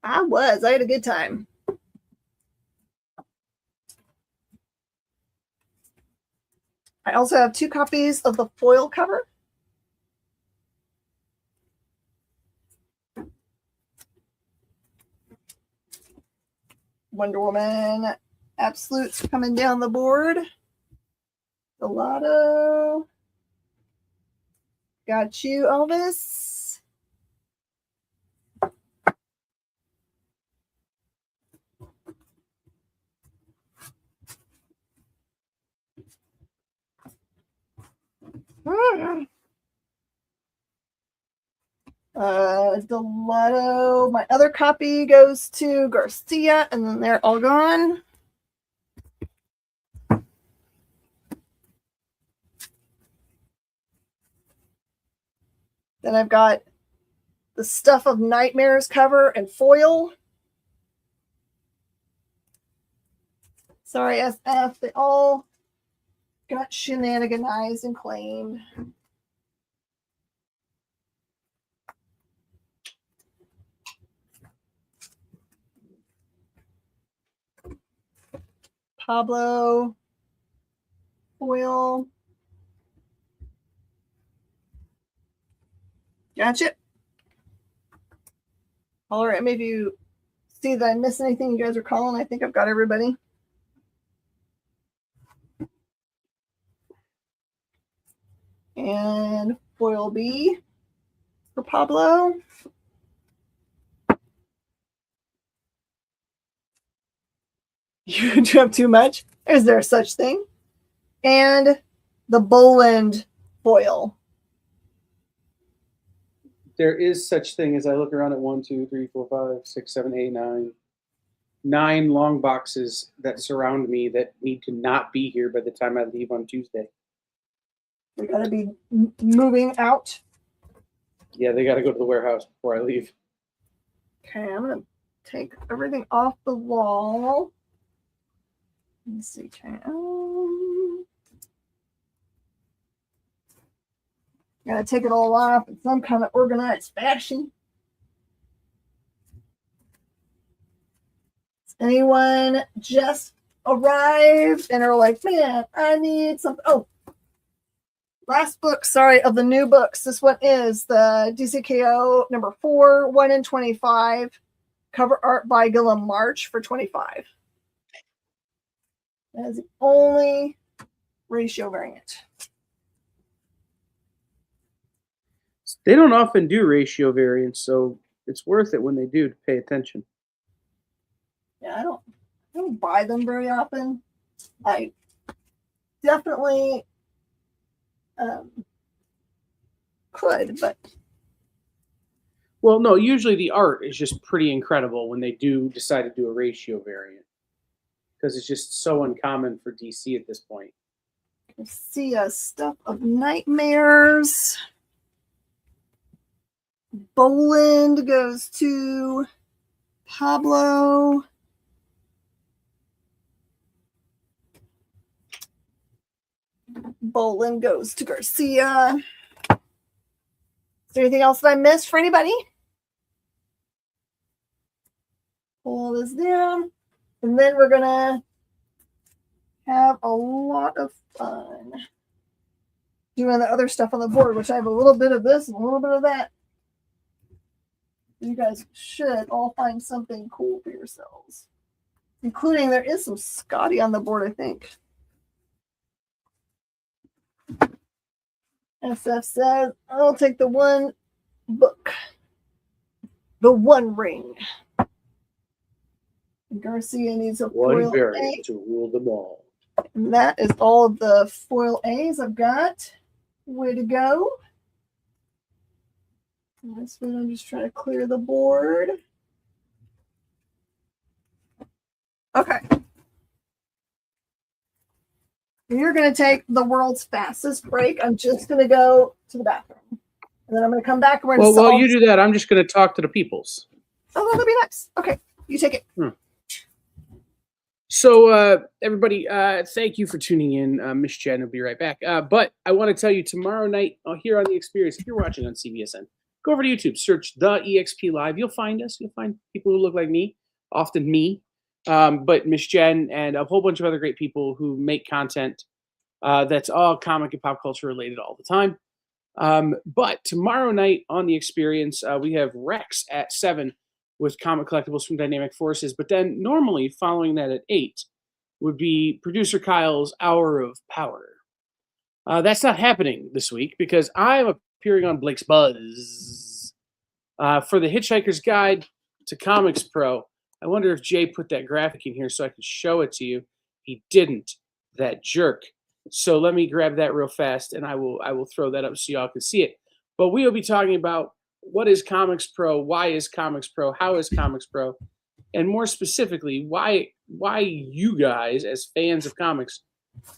I had a good time. I also have 2 copies of the foil cover. Wonder Woman Absolutes coming down the board. Delato. Got you, Elvis. Delato. My other copy goes to Garcia, and then they're all gone. Then I've got the Stuff of Nightmares cover and foil. Sorry, SF. They all got shenaniganized and claimed. Pablo. Foil. Gotcha. All right, maybe you see that I missed anything you guys are calling. I think I've got everybody. And foil B for Pablo. You dreamt too much. Is there such thing? And the Boland foil. There is such thing as I look around at 1, 2, 3, 4, 5, 6, 7, 8, 9. 9 long boxes that surround me that need to not be here by the time I leave on Tuesday. We gotta be moving out. Yeah, they got to go to the warehouse before I leave. Okay, I'm gonna take everything off the wall. Let's see. Gotta take it all off in some kind of organized fashion. Anyone just arrived and are like, man, I need something. Oh, last book, sorry, of the new books. This one is the DCKO number 4, 1 in 25. Cover art by Gillum March for 25. That is the only ratio variant. They don't often do ratio variants, so it's worth it when they do to pay attention. Yeah, I don't buy them very often. I definitely could, but well, no, usually the art is just pretty incredible when they do decide to do a ratio variant, because it's just so uncommon for DC at this point. See a Stuff of Nightmares. Boland goes to Pablo. Boland goes to Garcia. Is there anything else that I missed for anybody? all this down. And then we're going to have a lot of fun doing the other stuff on the board, which I have a little bit of this and a little bit of that. You guys should all find something cool for yourselves, including there is some Scotty on the board, I think. SF says, I'll take the one book, the one ring. Garcia needs a one foil variant A. to rule them all. And that is all of the foil A's I've got. Way to go. And this one, I'm just trying to clear the board. Okay. You're going to take the world's fastest break. I'm just going to go to the bathroom. And then I'm going to come back. And we're Well, while you do that, I'm just going to talk to the peoples. Oh, that'll be nice. Okay. You take it. So, everybody, thank you for tuning in. Miss Jen will be right back. But I want to tell you, tomorrow night here on The Experience, if you're watching on CBSN, go over to YouTube, search The EXP Live. You'll find us. You'll find people who look like me, often me. But Miss Jen and a whole bunch of other great people who make content that's all comic and pop culture related all the time. But tomorrow night on The Experience, we have Rex at 7 with comic collectibles from Dynamic Forces. But then normally following that at 8 would be producer Kyle's Hour of Power. That's not happening this week because I'm appearing on Blake's Buzz for the Hitchhiker's Guide to Comics Pro. I wonder if Jay put that graphic in here so I could show it to you. He didn't, that jerk. So let me grab that real fast, and I will throw that up so y'all can see it. But we will be talking about what is Comics Pro, why is Comics Pro, how is Comics Pro, and more specifically, why you guys, as fans of comics,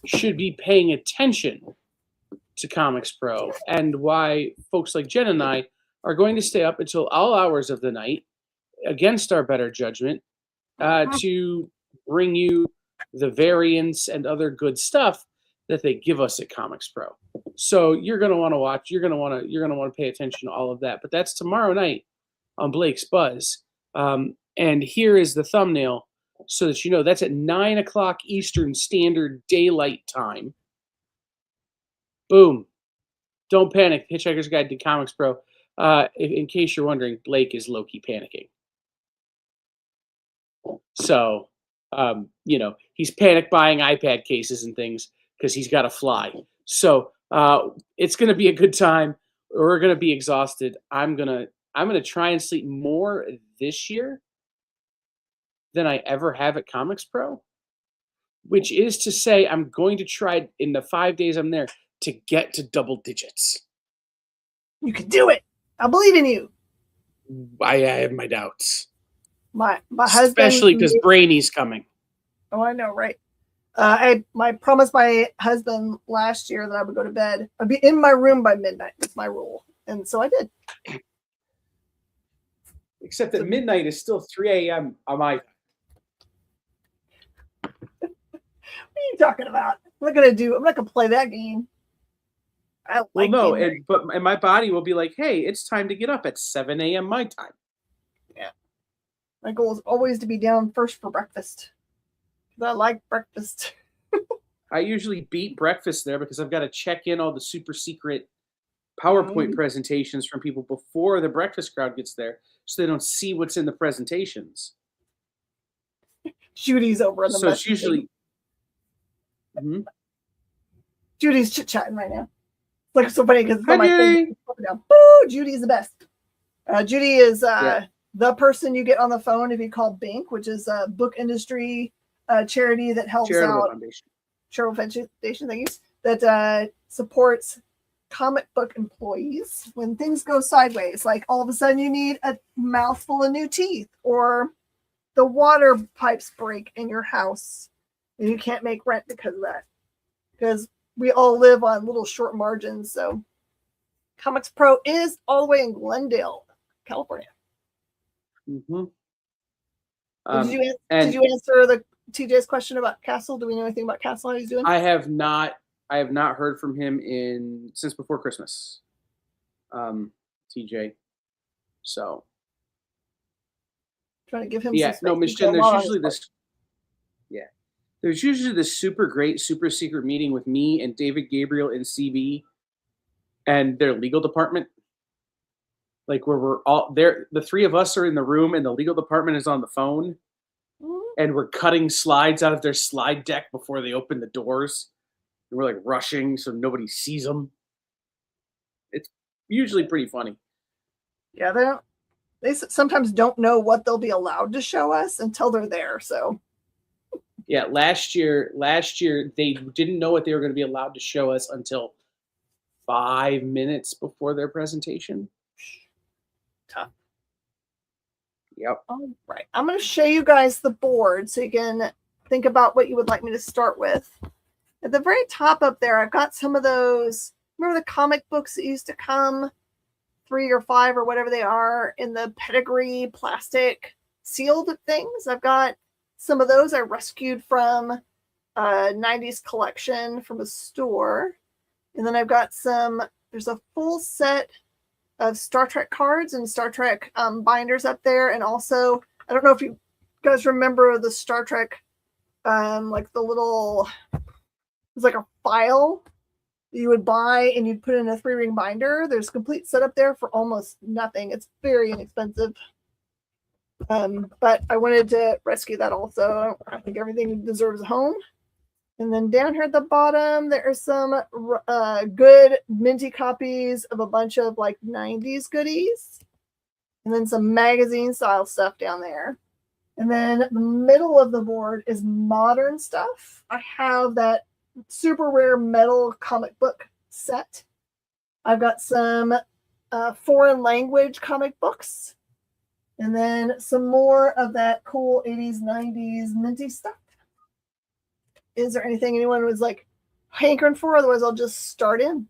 should be paying attention to Comics Pro, and why folks like Jen and I are going to stay up until all hours of the night against our better judgment to bring you the variants and other good stuff that they give us at Comics Pro. So you're going to want to watch, you're going to want to pay attention to all of that. But that's tomorrow night on Blake's Buzz. And here is the thumbnail so that you know that's at 9 o'clock Eastern Standard Daylight Time. Boom. Don't panic. Hitchhiker's Guide to Comics Pro. In case you're wondering, Blake is low-key panicking. So, he's panic buying iPad cases and things because he's got to fly. So it's going to be a good time. We're going to be exhausted. I'm going to try and sleep more this year than I ever have at Comics Pro, which is to say I'm going to try in the 5 days I'm there to get to double digits. You can do it. I believe in you. I have my doubts. My husband, especially because Brainy's coming. Oh, I know, right? I promised my husband last year that I would go to bed. I'd be in my room by midnight. That's my rule, and so I did. Except that midnight is still 3 a.m. on my. What are you talking about? I'm not gonna play that game. But my body will be like, hey, it's time to get up at 7 a.m. my time. Yeah. My goal is always to be down first for breakfast. Because I like breakfast. I usually beat breakfast there because I've got to check in all the super secret PowerPoint presentations from people before the breakfast crowd gets there so they don't see what's in the presentations. Judy's over in the So it's usually... Judy's chit-chatting right now. It's like so funny because it's on my thing. Boo! Judy's the best. Judy is the person you get on the phone if you call BINK, which is a book industry charity that helps out. Charitable Foundation, thank you. That supports comic book employees when things go sideways. Like all of a sudden you need a mouthful of new teeth, or the water pipes break in your house and you can't make rent because of that. Because we all live on little short margins. So Comics Pro is all the way in Glendale, California. Mm-hmm. Did you answer the TJ's question about Castle? Do we know anything about Castle? How he's doing? I have not heard from him since before Christmas. TJ. So Trying to give him Yeah, some no, space. Miss He's got Jen, a there's lot on his usually plate. this. Yeah, there's usually this super great, super secret meeting with me and David Gabriel and CB and their legal department. Like where we're all there, the three of us are in the room, and the legal department is on the phone, Mhm. and we're cutting slides out of their slide deck before they open the doors. And we're like rushing so nobody sees them. It's usually pretty funny. Yeah, they sometimes don't know what they'll be allowed to show us until they're there. So Yeah, last year they didn't know what they were going to be allowed to show us until 5 minutes before their presentation. tough. Yep. All right. I'm going to show you guys the board so you can think about what you would like me to start with. At the very top up there, I've got some of those. Remember the comic books that used to come 3 or 5 or whatever they are in the pedigree plastic sealed things? I've got some of those I rescued from a 90s collection from a store. And then I've got there's a full set of Star Trek cards and Star Trek binders up there. And also, I don't know if you guys remember the Star Trek, like the little, it was like a file that you would buy and you'd put in a 3-ring binder. There's a complete setup there for almost nothing. It's very inexpensive. But I wanted to rescue that also. I think everything deserves a home. And then down here at the bottom, there are some good minty copies of a bunch of like 90s goodies. And then some magazine style stuff down there. And then the middle of the board is modern stuff. I have that super rare metal comic book set. I've got some foreign language comic books. And then some more of that cool 80s, 90s minty stuff. Is there anything anyone was like hankering for? Otherwise, I'll just start in.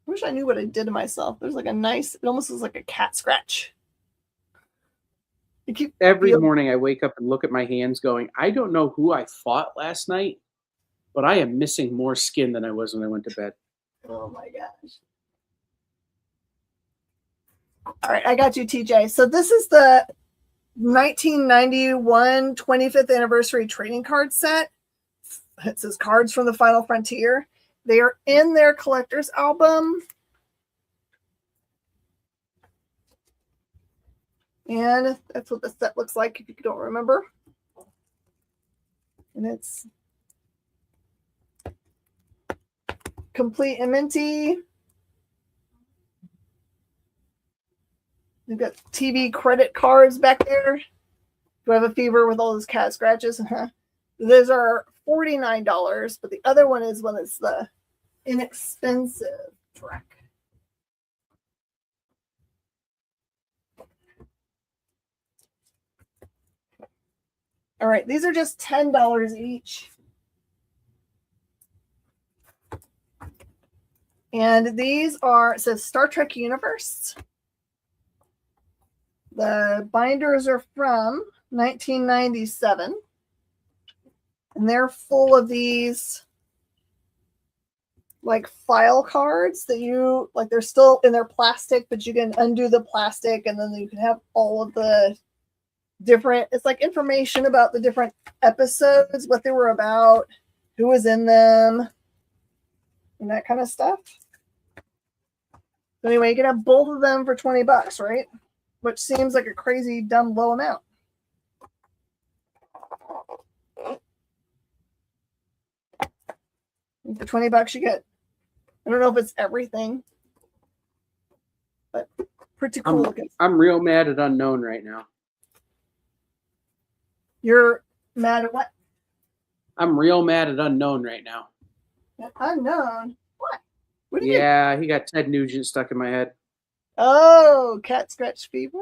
I wish I knew what I did to myself. There's like a nice, it almost looks like a cat scratch. Every morning I wake up and look at my hands going, I don't know who I fought last night, but I am missing more skin than I was when I went to bed. Oh my gosh. All right, I got you, TJ. So this is the 1991 25th anniversary trading card set. It says Cards from the Final Frontier. They are in their collector's album. And that's what the set looks like if you don't remember. And it's complete and minty. We've got TV credit cards back there. Do I have a fever with all those cat scratches? Those are $49, but the other one is when it's the inexpensive Trek. All right, these are just $10 each. And these are, it says Star Trek Universe. The binders are from 1997. And they're full of these like file cards that you, like they're still in their plastic, but you can undo the plastic and then you can have all of the different, it's like information about the different episodes, what they were about, who was in them, and that kind of stuff. So anyway, you can have both of them for $20, right? Which seems like a crazy, dumb, low amount. For $20, you get, I don't know if it's everything, but pretty cool looking. I'm real mad at Unknown right now. You're mad at what? I'm real mad at Unknown right now. Unknown? What? What yeah, he got Ted Nugent stuck in my head. Oh, cat scratch fever.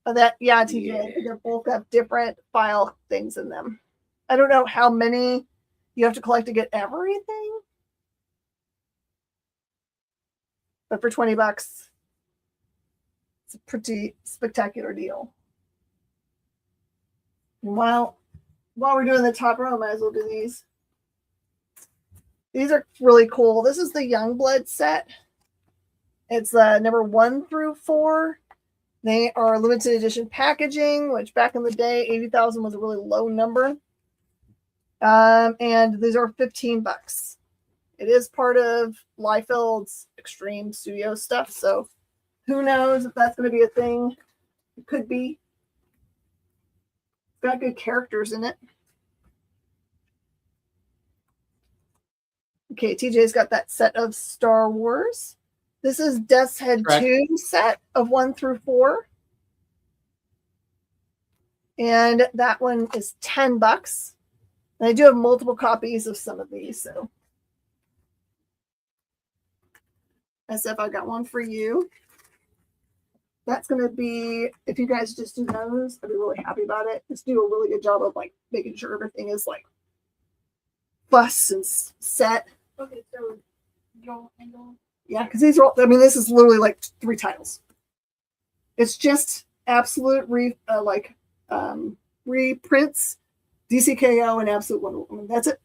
Oh, that, yeah, TJ. Yeah. They both have different file things in them. I don't know how many you have to collect to get everything. But for $20, it's a pretty spectacular deal. And while we're doing the top row, I might as well do these. These are really cool. This is the Youngblood set. It's number 1 through 4. They are limited edition packaging, which back in the day, 80,000 was a really low number. And these are $15. It is part of Liefeld's Extreme Studio stuff, so who knows if that's going to be a thing. It could be. It's got good characters in it. Okay, TJ's got that set of Star Wars. This is Death's Head 2 set of 1 through 4. And that one is $10. And I do have multiple copies of some of these, so. SF, I got one for you. That's going to be, if you guys just do those, I'd be really happy about it. Just do a really good job of like making sure everything is like fuss and set. Okay, so you'll handle. Yeah, because these are all, I mean, this is literally like 3 titles. It's just absolute reprints, DCKO, and Absolute Wonder Woman. That's it.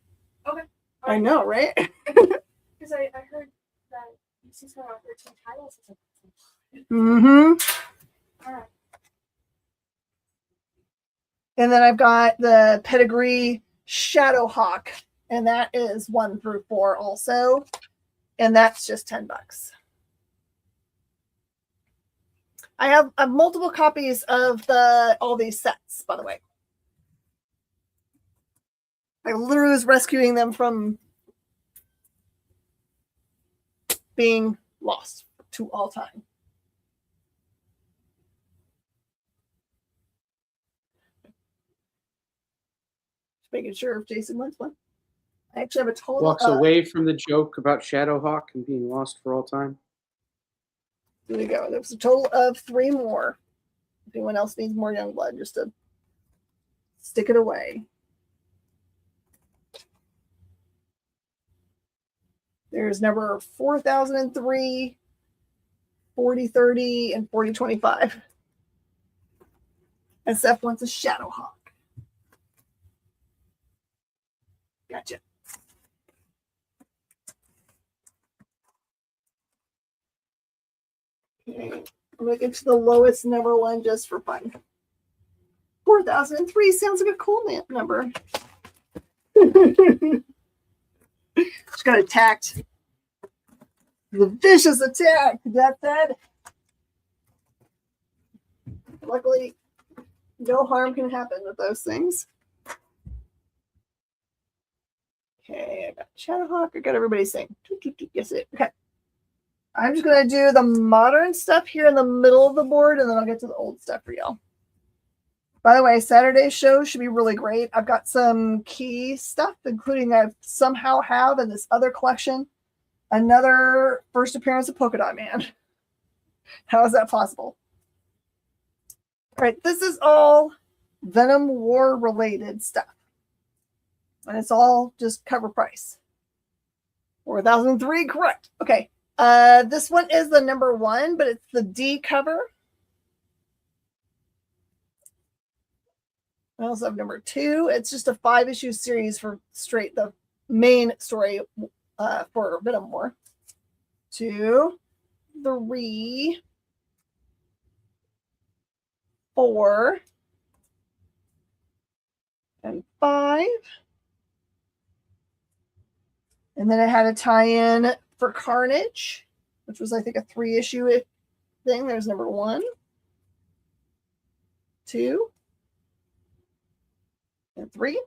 Okay. I know, right? Because I heard that DC's going to offer 2 titles. Mm-hmm. All right. And then I've got the Pedigree Shadowhawk, and that is 1 through 4 also. And that's just $10. I have multiple copies of all these sets, by the way. I literally was rescuing them from being lost to all time. Just making sure if Jason wants one. I actually have a total. Walks away from the joke about Shadowhawk and being lost for all time. There we go. There's a total of 3 more. If anyone else needs more Youngblood, just to stick it away. There's number 4003, 4030, and 4025. SF wants a Shadowhawk. Gotcha. Okay. I'm going to get to the lowest number one just for fun. 4003 sounds like a cool number. Just got attacked. The vicious attack. That said, luckily, no harm can happen with those things. Okay, I got Shadowhawk. I got everybody saying, yes, it. Okay. I'm just going to do the modern stuff here in the middle of the board, and then I'll get to the old stuff for y'all. By the way, Saturday's show should be really great. I've got some key stuff, including I somehow have in this other collection another first appearance of Polka Dot Man. How is that possible? All right, this is all Venom War related stuff. And it's all just cover price. 4003, correct. Okay. This one is the number 1, but it's the D cover. I also have number 2. It's just a 5-issue series for straight the main story for Venom War. 2, 3, 4, and 5. And then I had a tie-in for Carnage, which was, I think, a 3-issue thing. There's number 1, 2, and 3.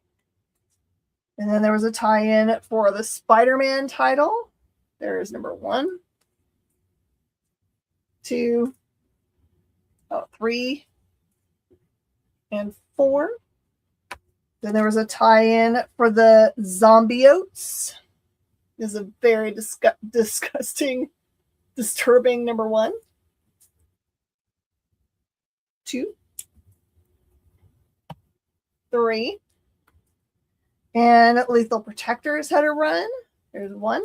And then there was a tie-in for the Spider-Man title. There's number 1, 2, 3, and 4. Then there was a tie-in for the Zombiotes. This is a very disgusting, disturbing number 1, 2, 3. And Lethal Protectors had a run. There's 1,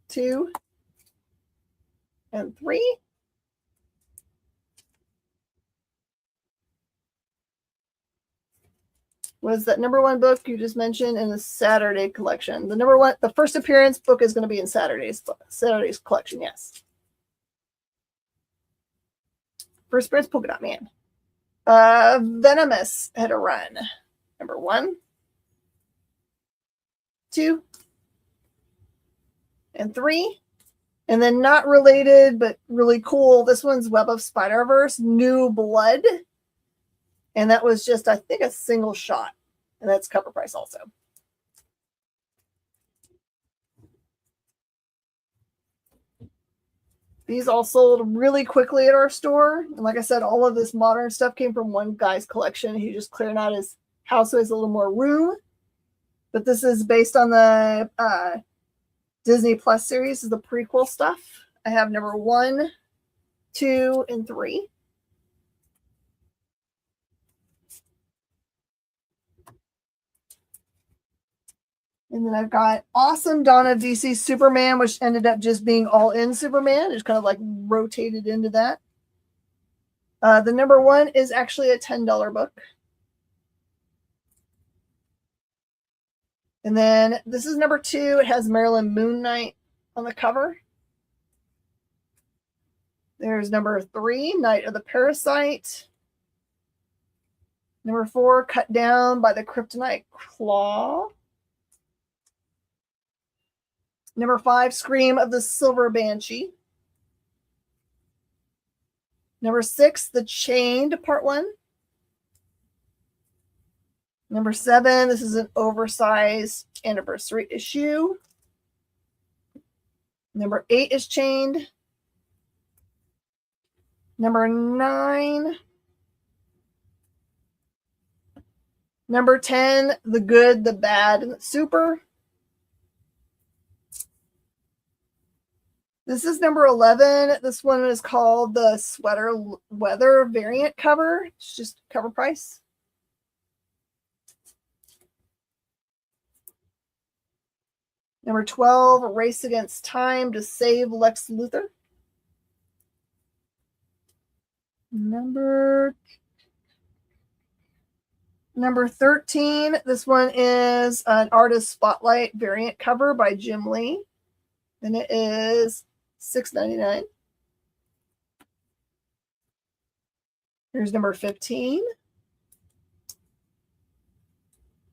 2, and 3. was that number one book you just mentioned in the Saturday collection. The first appearance book is going to be in Saturday's collection, yes. First appearance, Polka Dot Man. Venomous had a run. Number 1, 2, and 3. And then not related, but really cool. This one's Web of Spider-Verse, New Blood. And that was just, I think, a single shot. And that's cover price also. These all sold really quickly at our store. And like I said, all of this modern stuff came from one guy's collection. He just cleared out his house so he has a little more room. But this is based on the Disney Plus series. This is the prequel stuff. I have number 1, 2, and 3. And then I've got Awesome Dawn of DC Superman, which ended up just being all in Superman. It's kind of like rotated into that. The number 1 is actually a $10 book. And then this is number 2. It has Marilyn Moon Knight on the cover. There's number 3, Night of the Parasite. Number 4, Cut Down by the Kryptonite Claw. Number 5, Scream of the Silver Banshee. Number 6, The Chained, Part 1. Number 7, this is an oversized anniversary issue. Number 8 is Chained. Number 9. Number 10, The Good, the Bad, and the Super. This is number 11. This one is called the Sweater Weather variant cover. It's just cover price. Number 12, Race Against Time to Save Lex Luthor. Number 13, this one is an Artist Spotlight variant cover by Jim Lee. And it is $6.99. Here's number 15.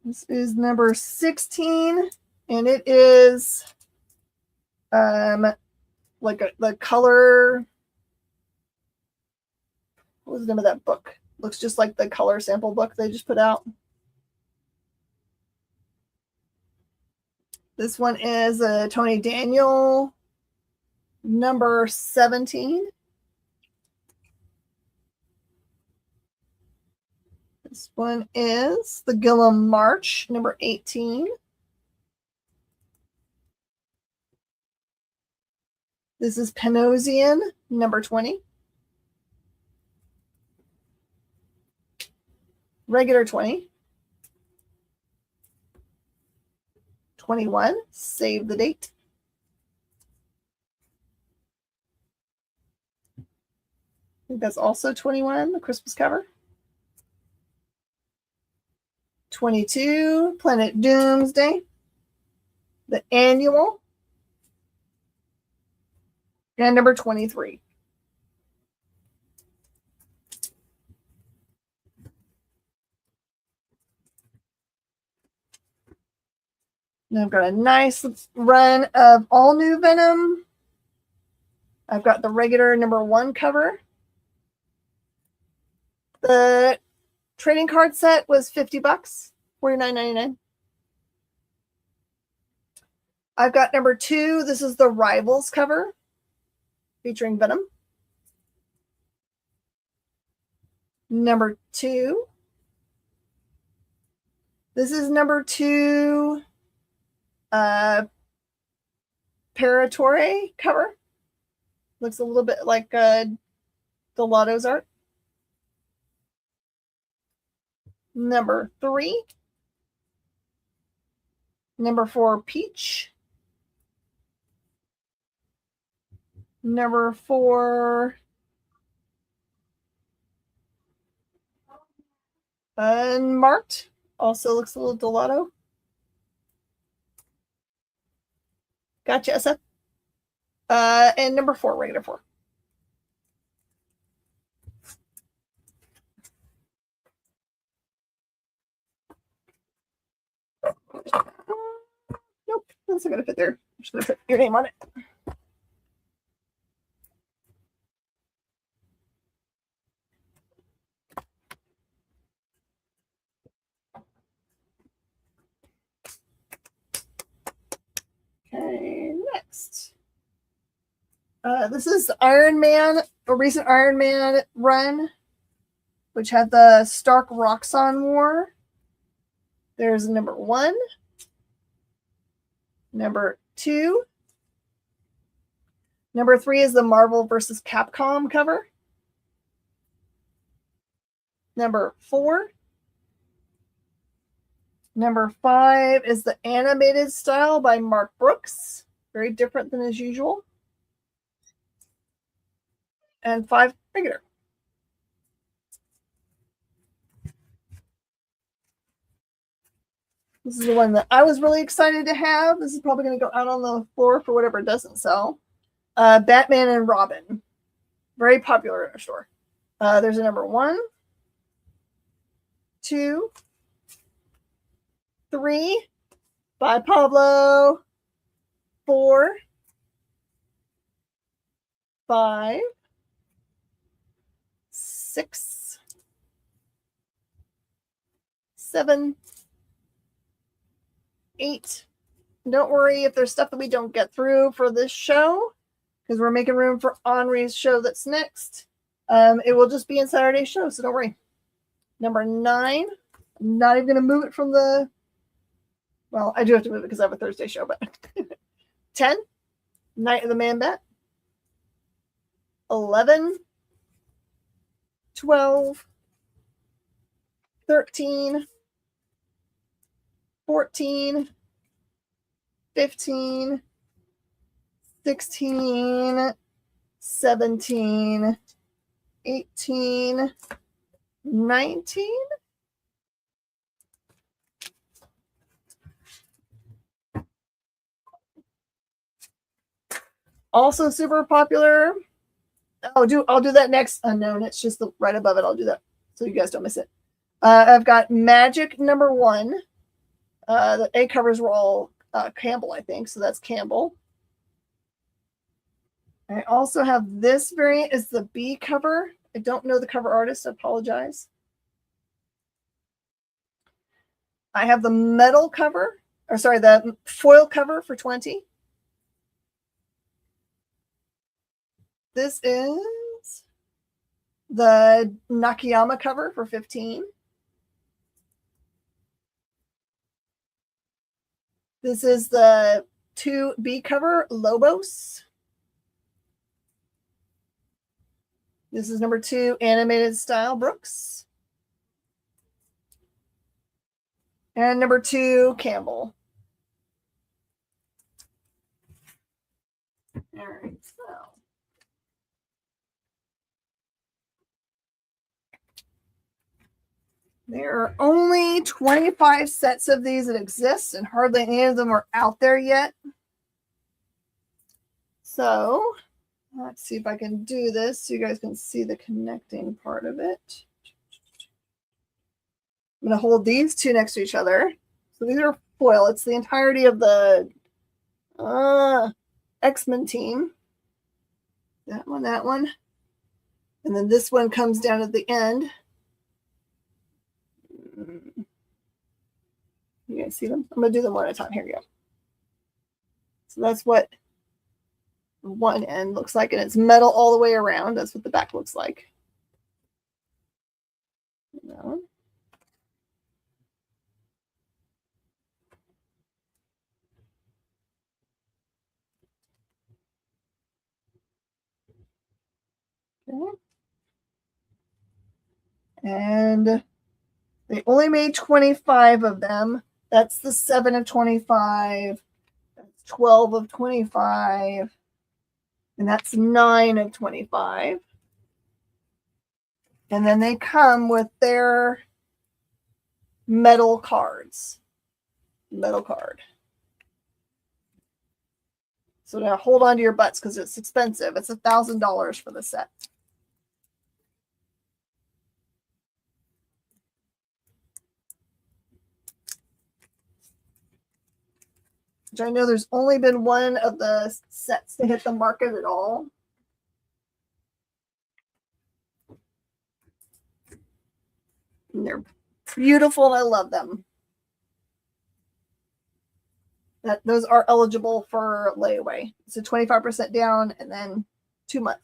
This is number 16, and it is like the color. What was the name of that book? Looks just like the color sample book they just put out. This one is a Tony Daniel, number 17. This one is the Gillum March, number 18. This is Penosian, number 20. Regular 20. 21, save the date. I think that's also 21, the Christmas cover. 22, Planet Doomsday. The annual. And number 23. And I've got a nice run of all new Venom. I've got the regular number 1 cover. The trading card set was $50, $49.99. I've got number 2. This is the Rivals cover featuring Venom. Number 2. This is number 2. Paratore cover. Looks a little bit like Delato's art. Number 3. Number 4, Peach. Number 4, Unmarked. Also looks a little Dolato. Gotcha, SF. And number 4, regular 4. Nope, that's not gonna fit there. I'm just gonna put your name on it. Okay, next. This is Iron Man, a recent Iron Man run, which had the Stark Roxxon War. There's number 1, number 2. Number 3 is the Marvel vs. Capcom cover. Number 4. Number 5 is the animated style by Marc Brooks. Very different than as usual. And 5, regular. This is the one that I was really excited to have. This is probably going to go out on the floor for whatever it doesn't sell. Batman and Robin. Very popular in our store. There's a number 1, 2, 3. By Pablo. 4, 5, 6, 7, 8. Don't worry if there's stuff that we don't get through for this show, because we're making room for Henri's show that's next. It will just be in Saturday's show, so don't worry. Number 9. I'm not even going to move it from the... Well, I do have to move it because I have a Thursday show, but... 10. Night of the Man Bat. 11. 12. 13. 14. 15. 16. 17. 18. 19. Also super popular. I'll do that next. Unknown. It's just right above it. I'll do that so you guys don't miss it. I've got Magic number 1. The A covers were all Campbell, I think. So that's Campbell. I also have this variant is the B cover. I don't know the cover artist. I apologize. I have the metal cover, or sorry, the foil cover for 20. This is the Nakayama cover for 15. This is the 2B cover, Lobos. This is number 2, animated style, Brooks. And number 2, Campbell. All right, so. There are only 25 sets of these that exist, and hardly any of them are out there yet. So, let's see if I can do this so you guys can see the connecting part of it. I'm going to hold these 2 next to each other. So these are foil. It's the entirety of the X-Men team. That one. And then this one comes down at the end. You guys see them? I'm going to do them one at a time. Here we go. So that's what one end looks like, and it's metal all the way around. That's what the back looks like. That one. Okay. And they only made 25 of them. That's the 7 of 25. That's 12 of 25. And that's 9 of 25. And then they come with their metal cards. Metal card. So now hold on to your butts because it's expensive. It's $1,000 for the set. Which I know there's only been one of the sets to hit the market at all. And they're beautiful and I love them. Those are eligible for layaway. So 25% down and then 2 months.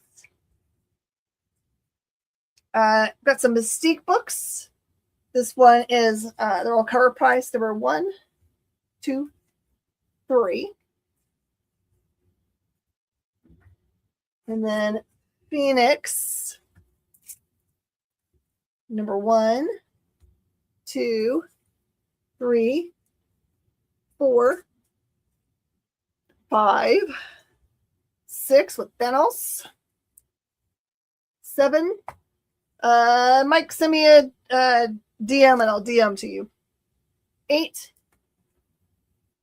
Got some Mystique books. This one is, they're all cover price. Number 1, 2, 3. And then Phoenix. Number 1, 2, 3, 4, 5, 6 with Thanos. 7. Mike, send me a DM and I'll DM to you. 8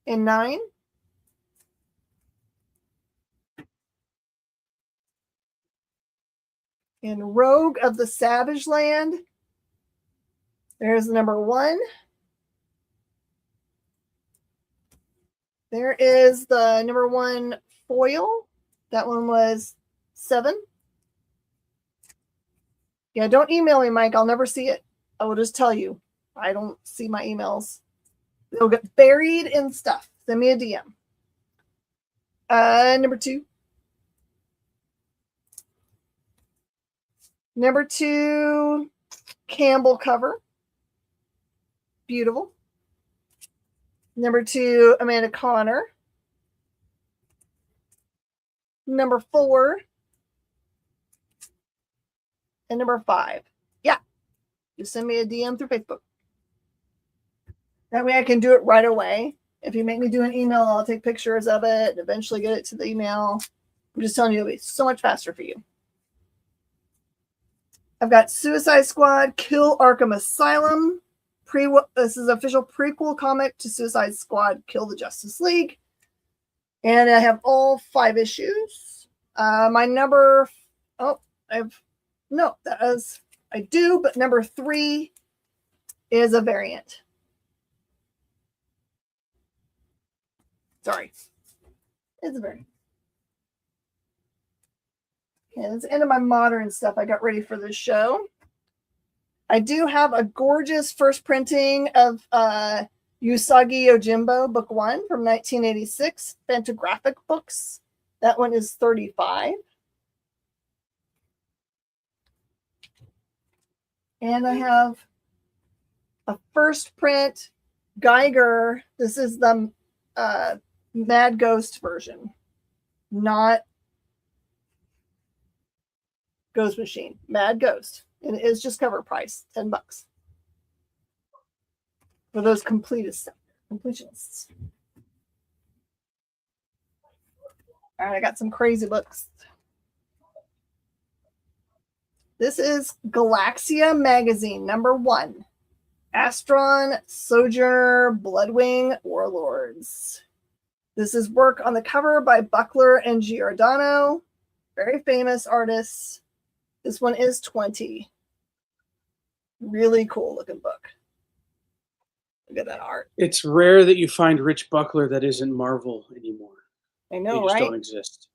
and 9. And Rogue of the Savage Land. There's number 1. There is the number 1 foil. That one was 7. Yeah, don't email me, Mike. I'll never see it. I will just tell you. I don't see my emails. They'll get buried in stuff. Send me a DM. Number 2. Number 2, Campbell cover. Beautiful. Number 2, Amanda Connor. Number 4. And number 5. Yeah. Just send me a DM through Facebook. That way I can do it right away. If you make me do an email, I'll take pictures of it and eventually get it to the email. I'm just telling you, it'll be so much faster for you. I've got Suicide Squad, Kill Arkham Asylum. This is an official prequel comic to Suicide Squad, Kill the Justice League. And I have all 5 issues. My number, I do, but number 3 is a variant. Sorry. It's a variant. Okay, that's the end of my modern stuff I got ready for this show. I do have a gorgeous first printing of Usagi Yojimbo, book 1 from 1986, Fantagraphic Books. That one is $35. And I have a first print Geiger. This is the Mad Ghost version, not Ghost Machine. Mad Ghost. And it is just cover price, $10 for those completionists. All right, I got some crazy books. This is Galaxia Magazine, number 1. Astron, Sojourner, Bloodwing, Warlords. This is work on the cover by Buckler and Giordano. Very famous artists. This one is $20. Really cool looking book. Look at that art. It's rare that you find Rich Buckler that isn't Marvel anymore. I know, they just right? don't exist.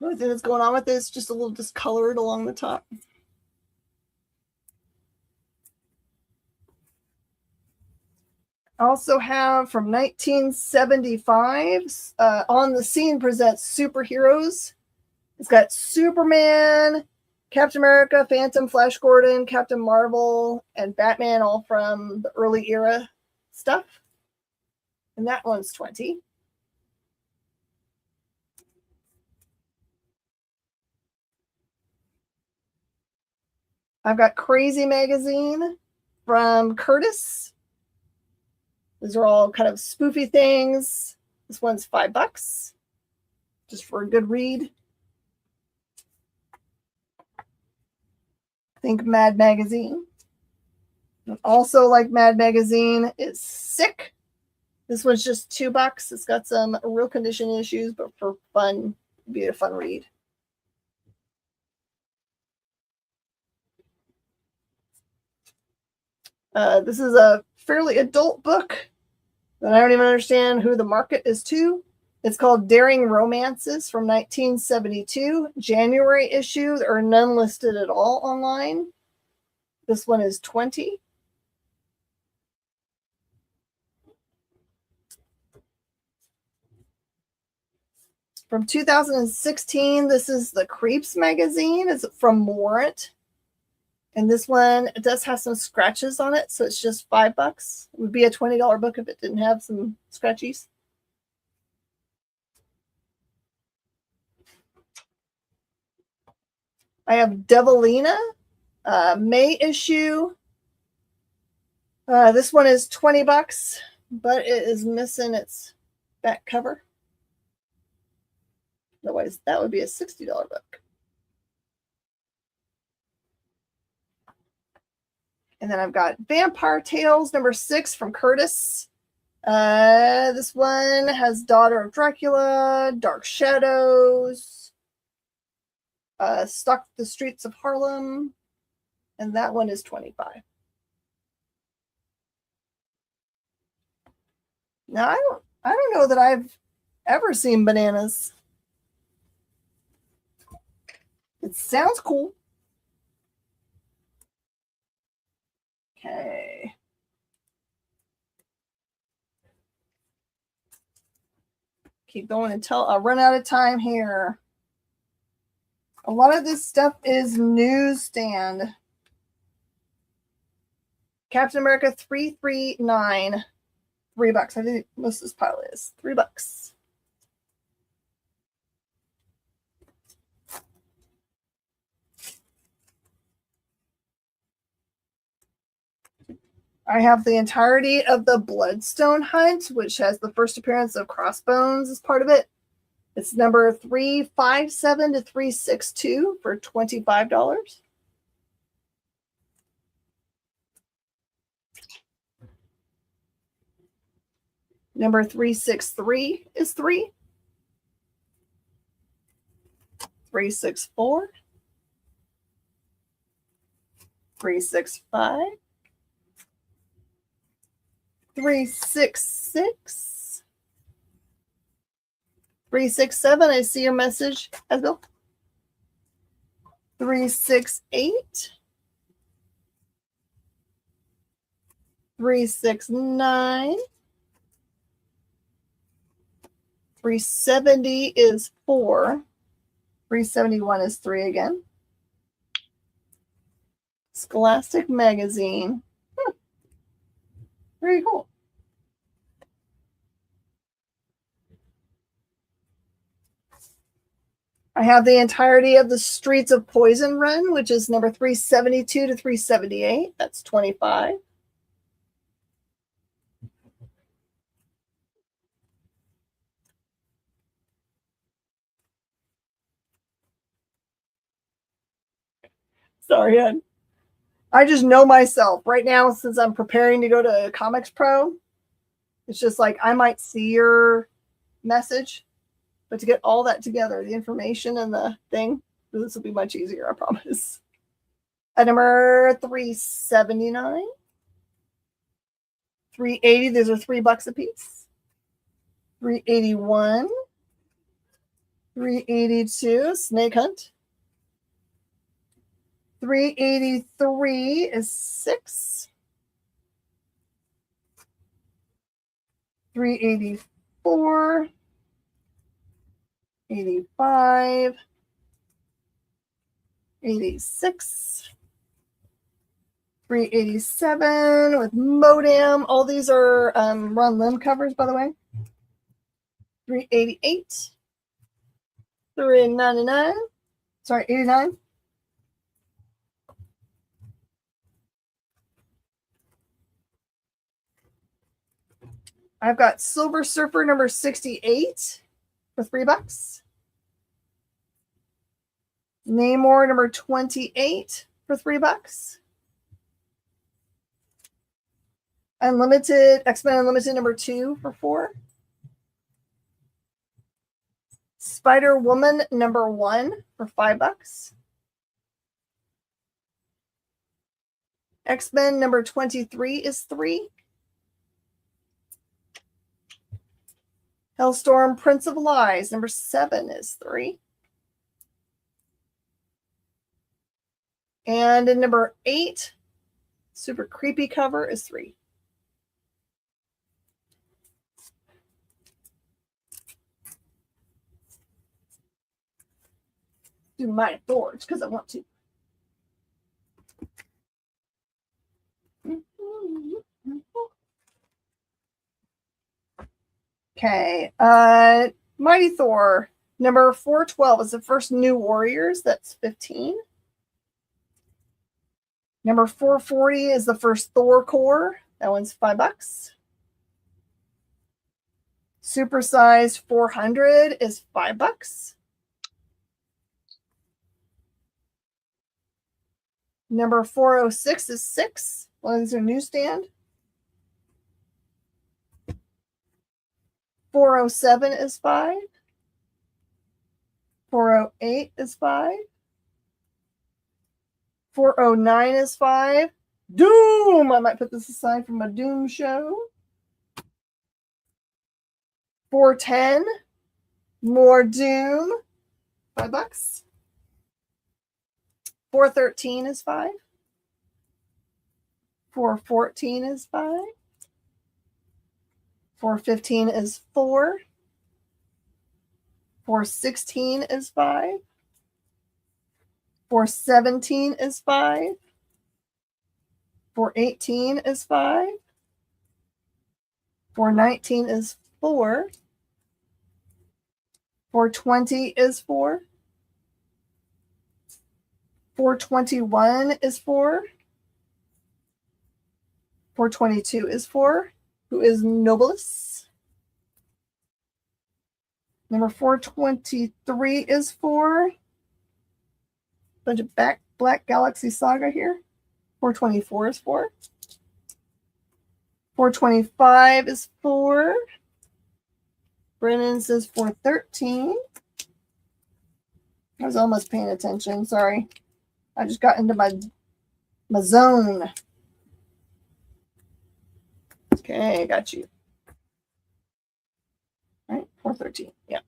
The only thing that's going on with this, just a little discolored along the top. I also have from 1975, On the Scene presents Superheroes. It's got Superman, Captain America, Phantom, Flash Gordon, Captain Marvel, and Batman, all from the early era stuff. And that one's $20. I've got Crazy Magazine from Curtis. These are all kind of spoofy things. This one's $5, just for a good read. I Think Mad Magazine. And also like Mad Magazine is Sick. This one's just $2. It's got some real condition issues, but for fun, it'd be a fun read. This is a fairly adult book that I don't even understand who the market is to. It's called Daring Romances from 1972. January issue. There are none listed at all online. This one is $20. From 2016, this is the Creeps magazine. It's from Warrant. And this one, it does have some scratches on it, so it's just $5. It would be a $20 book if it didn't have some scratchies. I have Devilina, May issue. This one is $20, but it is missing its back cover. Otherwise, that would be a $60 book. And then I've got Vampire Tales number 6 from Curtis. This one has Daughter of Dracula, Dark Shadows, Stalk the Streets of Harlem, and that one is $25. Now I don't know that I've ever seen Bananas. It sounds cool. Okay. Keep going until I run out of time here. A lot of this stuff is newsstand. Captain America 339. $3. I think most of this pile is $3. I have the entirety of the Bloodstone Hunt, which has the first appearance of Crossbones as part of it. It's number 357 to 362 for $25. Number 363 is 3. 364. 365. 366. 367. I see your message, Esbill. 368. 369. 370 is 4. 371 is 3 again. Scholastic Magazine. Very cool. I have the entirety of the Streets of Poison run, which is number 372 to 378. That's $25. Sorry, Ed. I just know myself right now since I'm preparing to go to Comics Pro. It's just like I might see your message, but to get all that together, the information and the thing, this will be much easier, I promise. At number 379, 380, these are $3 a piece. 381, 382, Snake Hunt. 383 is 6. 384, 85, 86, 387 with Modem. All these are Ron Lim covers, by the way. 388, 399, sorry, 89. I've got Silver Surfer number 68 for $3. Namor number 28 for $3. Unlimited, X-Men Unlimited number 2 for $4. Spider-Woman number 1 for $5. X-Men number 23 is $3. Hellstorm Prince of Lies number 7 is $3. And in number 8, super creepy cover is $3. Do my Thor's because I want to. Okay. Mighty Thor number 412 is the first New Warriors. That's 15. Number 440 is the first Thor Core. That one's $5. Supersized 400 is $5. Number 406 is 6. Well, these are newsstand. 407 is 5. 408 is 5. 409 is 5. Doom! I might put this aside from a Doom show. 410. More Doom. $5. 413 is 5. 414 is 5. 415 is 4. 416 is 5. 417 is 5. 418 is 5. 419 is 4. 420 is 4. 421 is 4. 422 is 4. Who is Nobilis? Number 423 is 4. Bunch of Black Galaxy Saga here. 424 is 4. 425 is 4. Brennan says 413. I was almost paying attention. Sorry. I just got into my zone. Okay, got you. All right, 413. Yeah.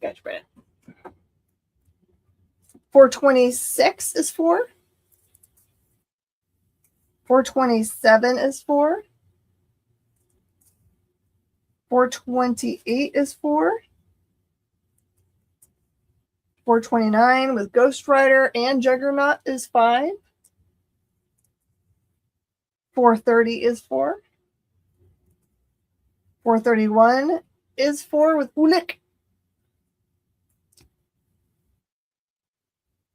Gotcha, Brandon. 426 is 4. 427 is 4. 428 is 4. 429 with Ghost Rider and Juggernaut is 5. 430 is 4. 431 is 4 with Ulik.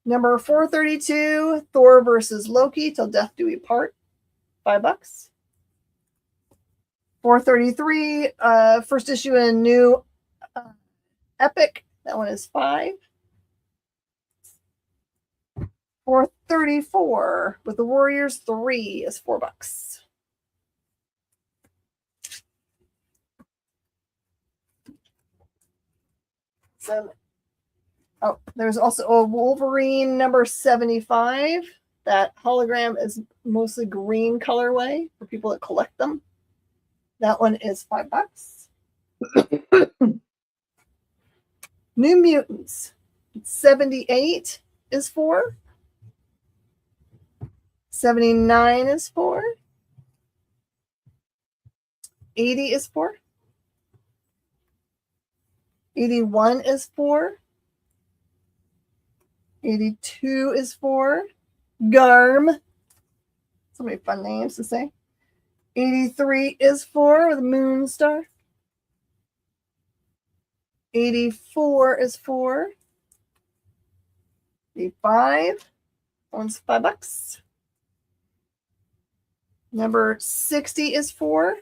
Number 432, Thor versus Loki, Till Death Do We Part, $5. 433, first issue in New Epic, that one is 5. 434 with the Warriors 3 is $4. So, oh, there's also a Wolverine number 75. That hologram is mostly green colorway for people that collect them. That one is $5. New Mutants 78 is 4. 79 is 4. 80 is 4. 81 is 4. 82 is 4. Garm. So many fun names to say. 83 is 4 with Moonstar. 84 is 4. The 5. One's $5. Number 60 is 4.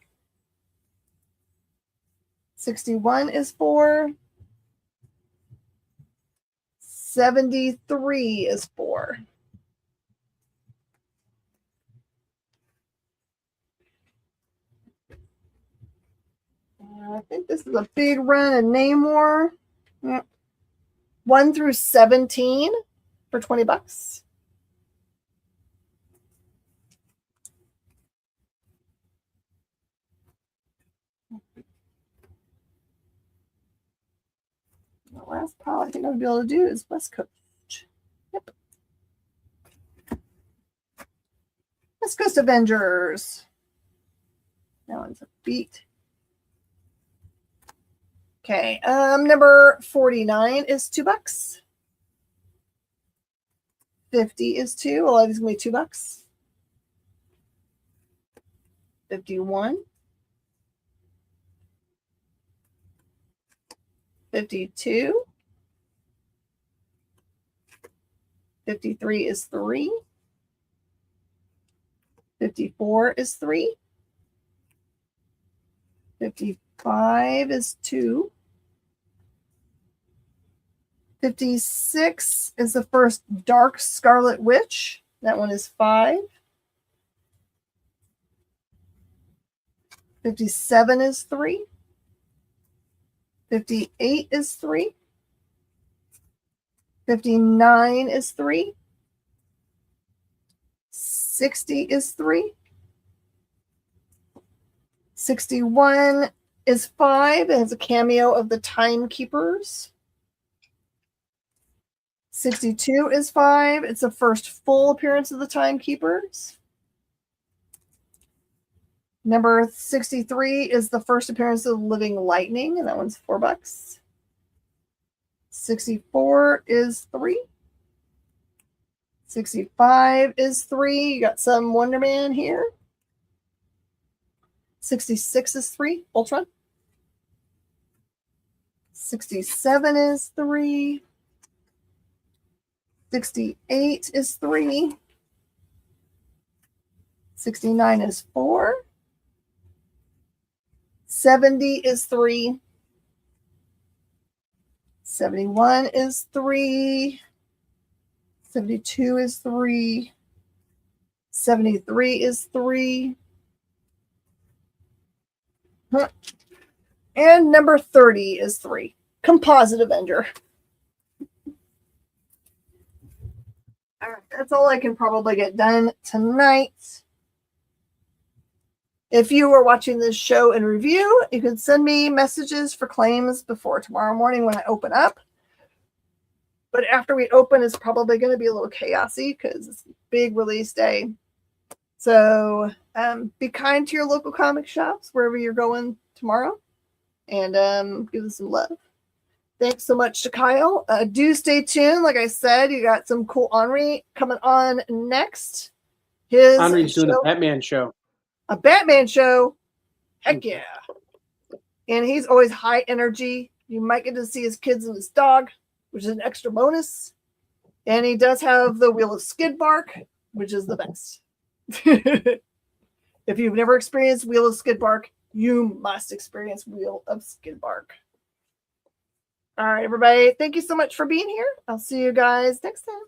61 is 4. 73 is 4. I think this is a big run in Namor. 1 through 17 for $20. The last pile I think I'll be able to do is West Coast. Yep. West Coast Avengers. That one's a beat. Okay, number 49 is $2. 50 is 2. A lot of these going to be $2. 51. 52. 53 is 3. 54 is 3. 55 is 2. 56 is the first Dark Scarlet Witch. That one is 5. 57 is 3. 58 is 3. 59 is 3. 60 is 3. 61 is 5. It has a cameo of the Timekeepers. 62 is 5. It's the first full appearance of the Timekeepers. Number 63 is the first appearance of Living Lightning, and that one's $4. 64 is 3. 65 is 3. You got some Wonder Man here. 66 is 3. Ultron. 67 is 3. 68 is 3. 69 is 4. 70 is 3. 71 is 3. 72 is 3. 73 is 3. And number 30 is 3. Composite Avenger. All right, that's all I can probably get done tonight. If you are watching this show in review, you can send me messages for claims before tomorrow morning when I open up. But after we open, it's probably going to be a little chaotic because it's a big release day. So be kind to your local comic shops wherever you're going tomorrow, and give them some love. Thanks so much to Kyle. Do stay tuned. Like I said, you got some cool Henri coming on next. Henri's doing a Batman show. A Batman show? Heck yeah. And he's always high energy. You might get to see his kids and his dog, which is an extra bonus. And he does have the Wheel of Skid Bark, which is the best. If you've never experienced Wheel of Skid Bark, you must experience Wheel of Skid Bark. All right, everybody. Thank you so much for being here. I'll see you guys next time.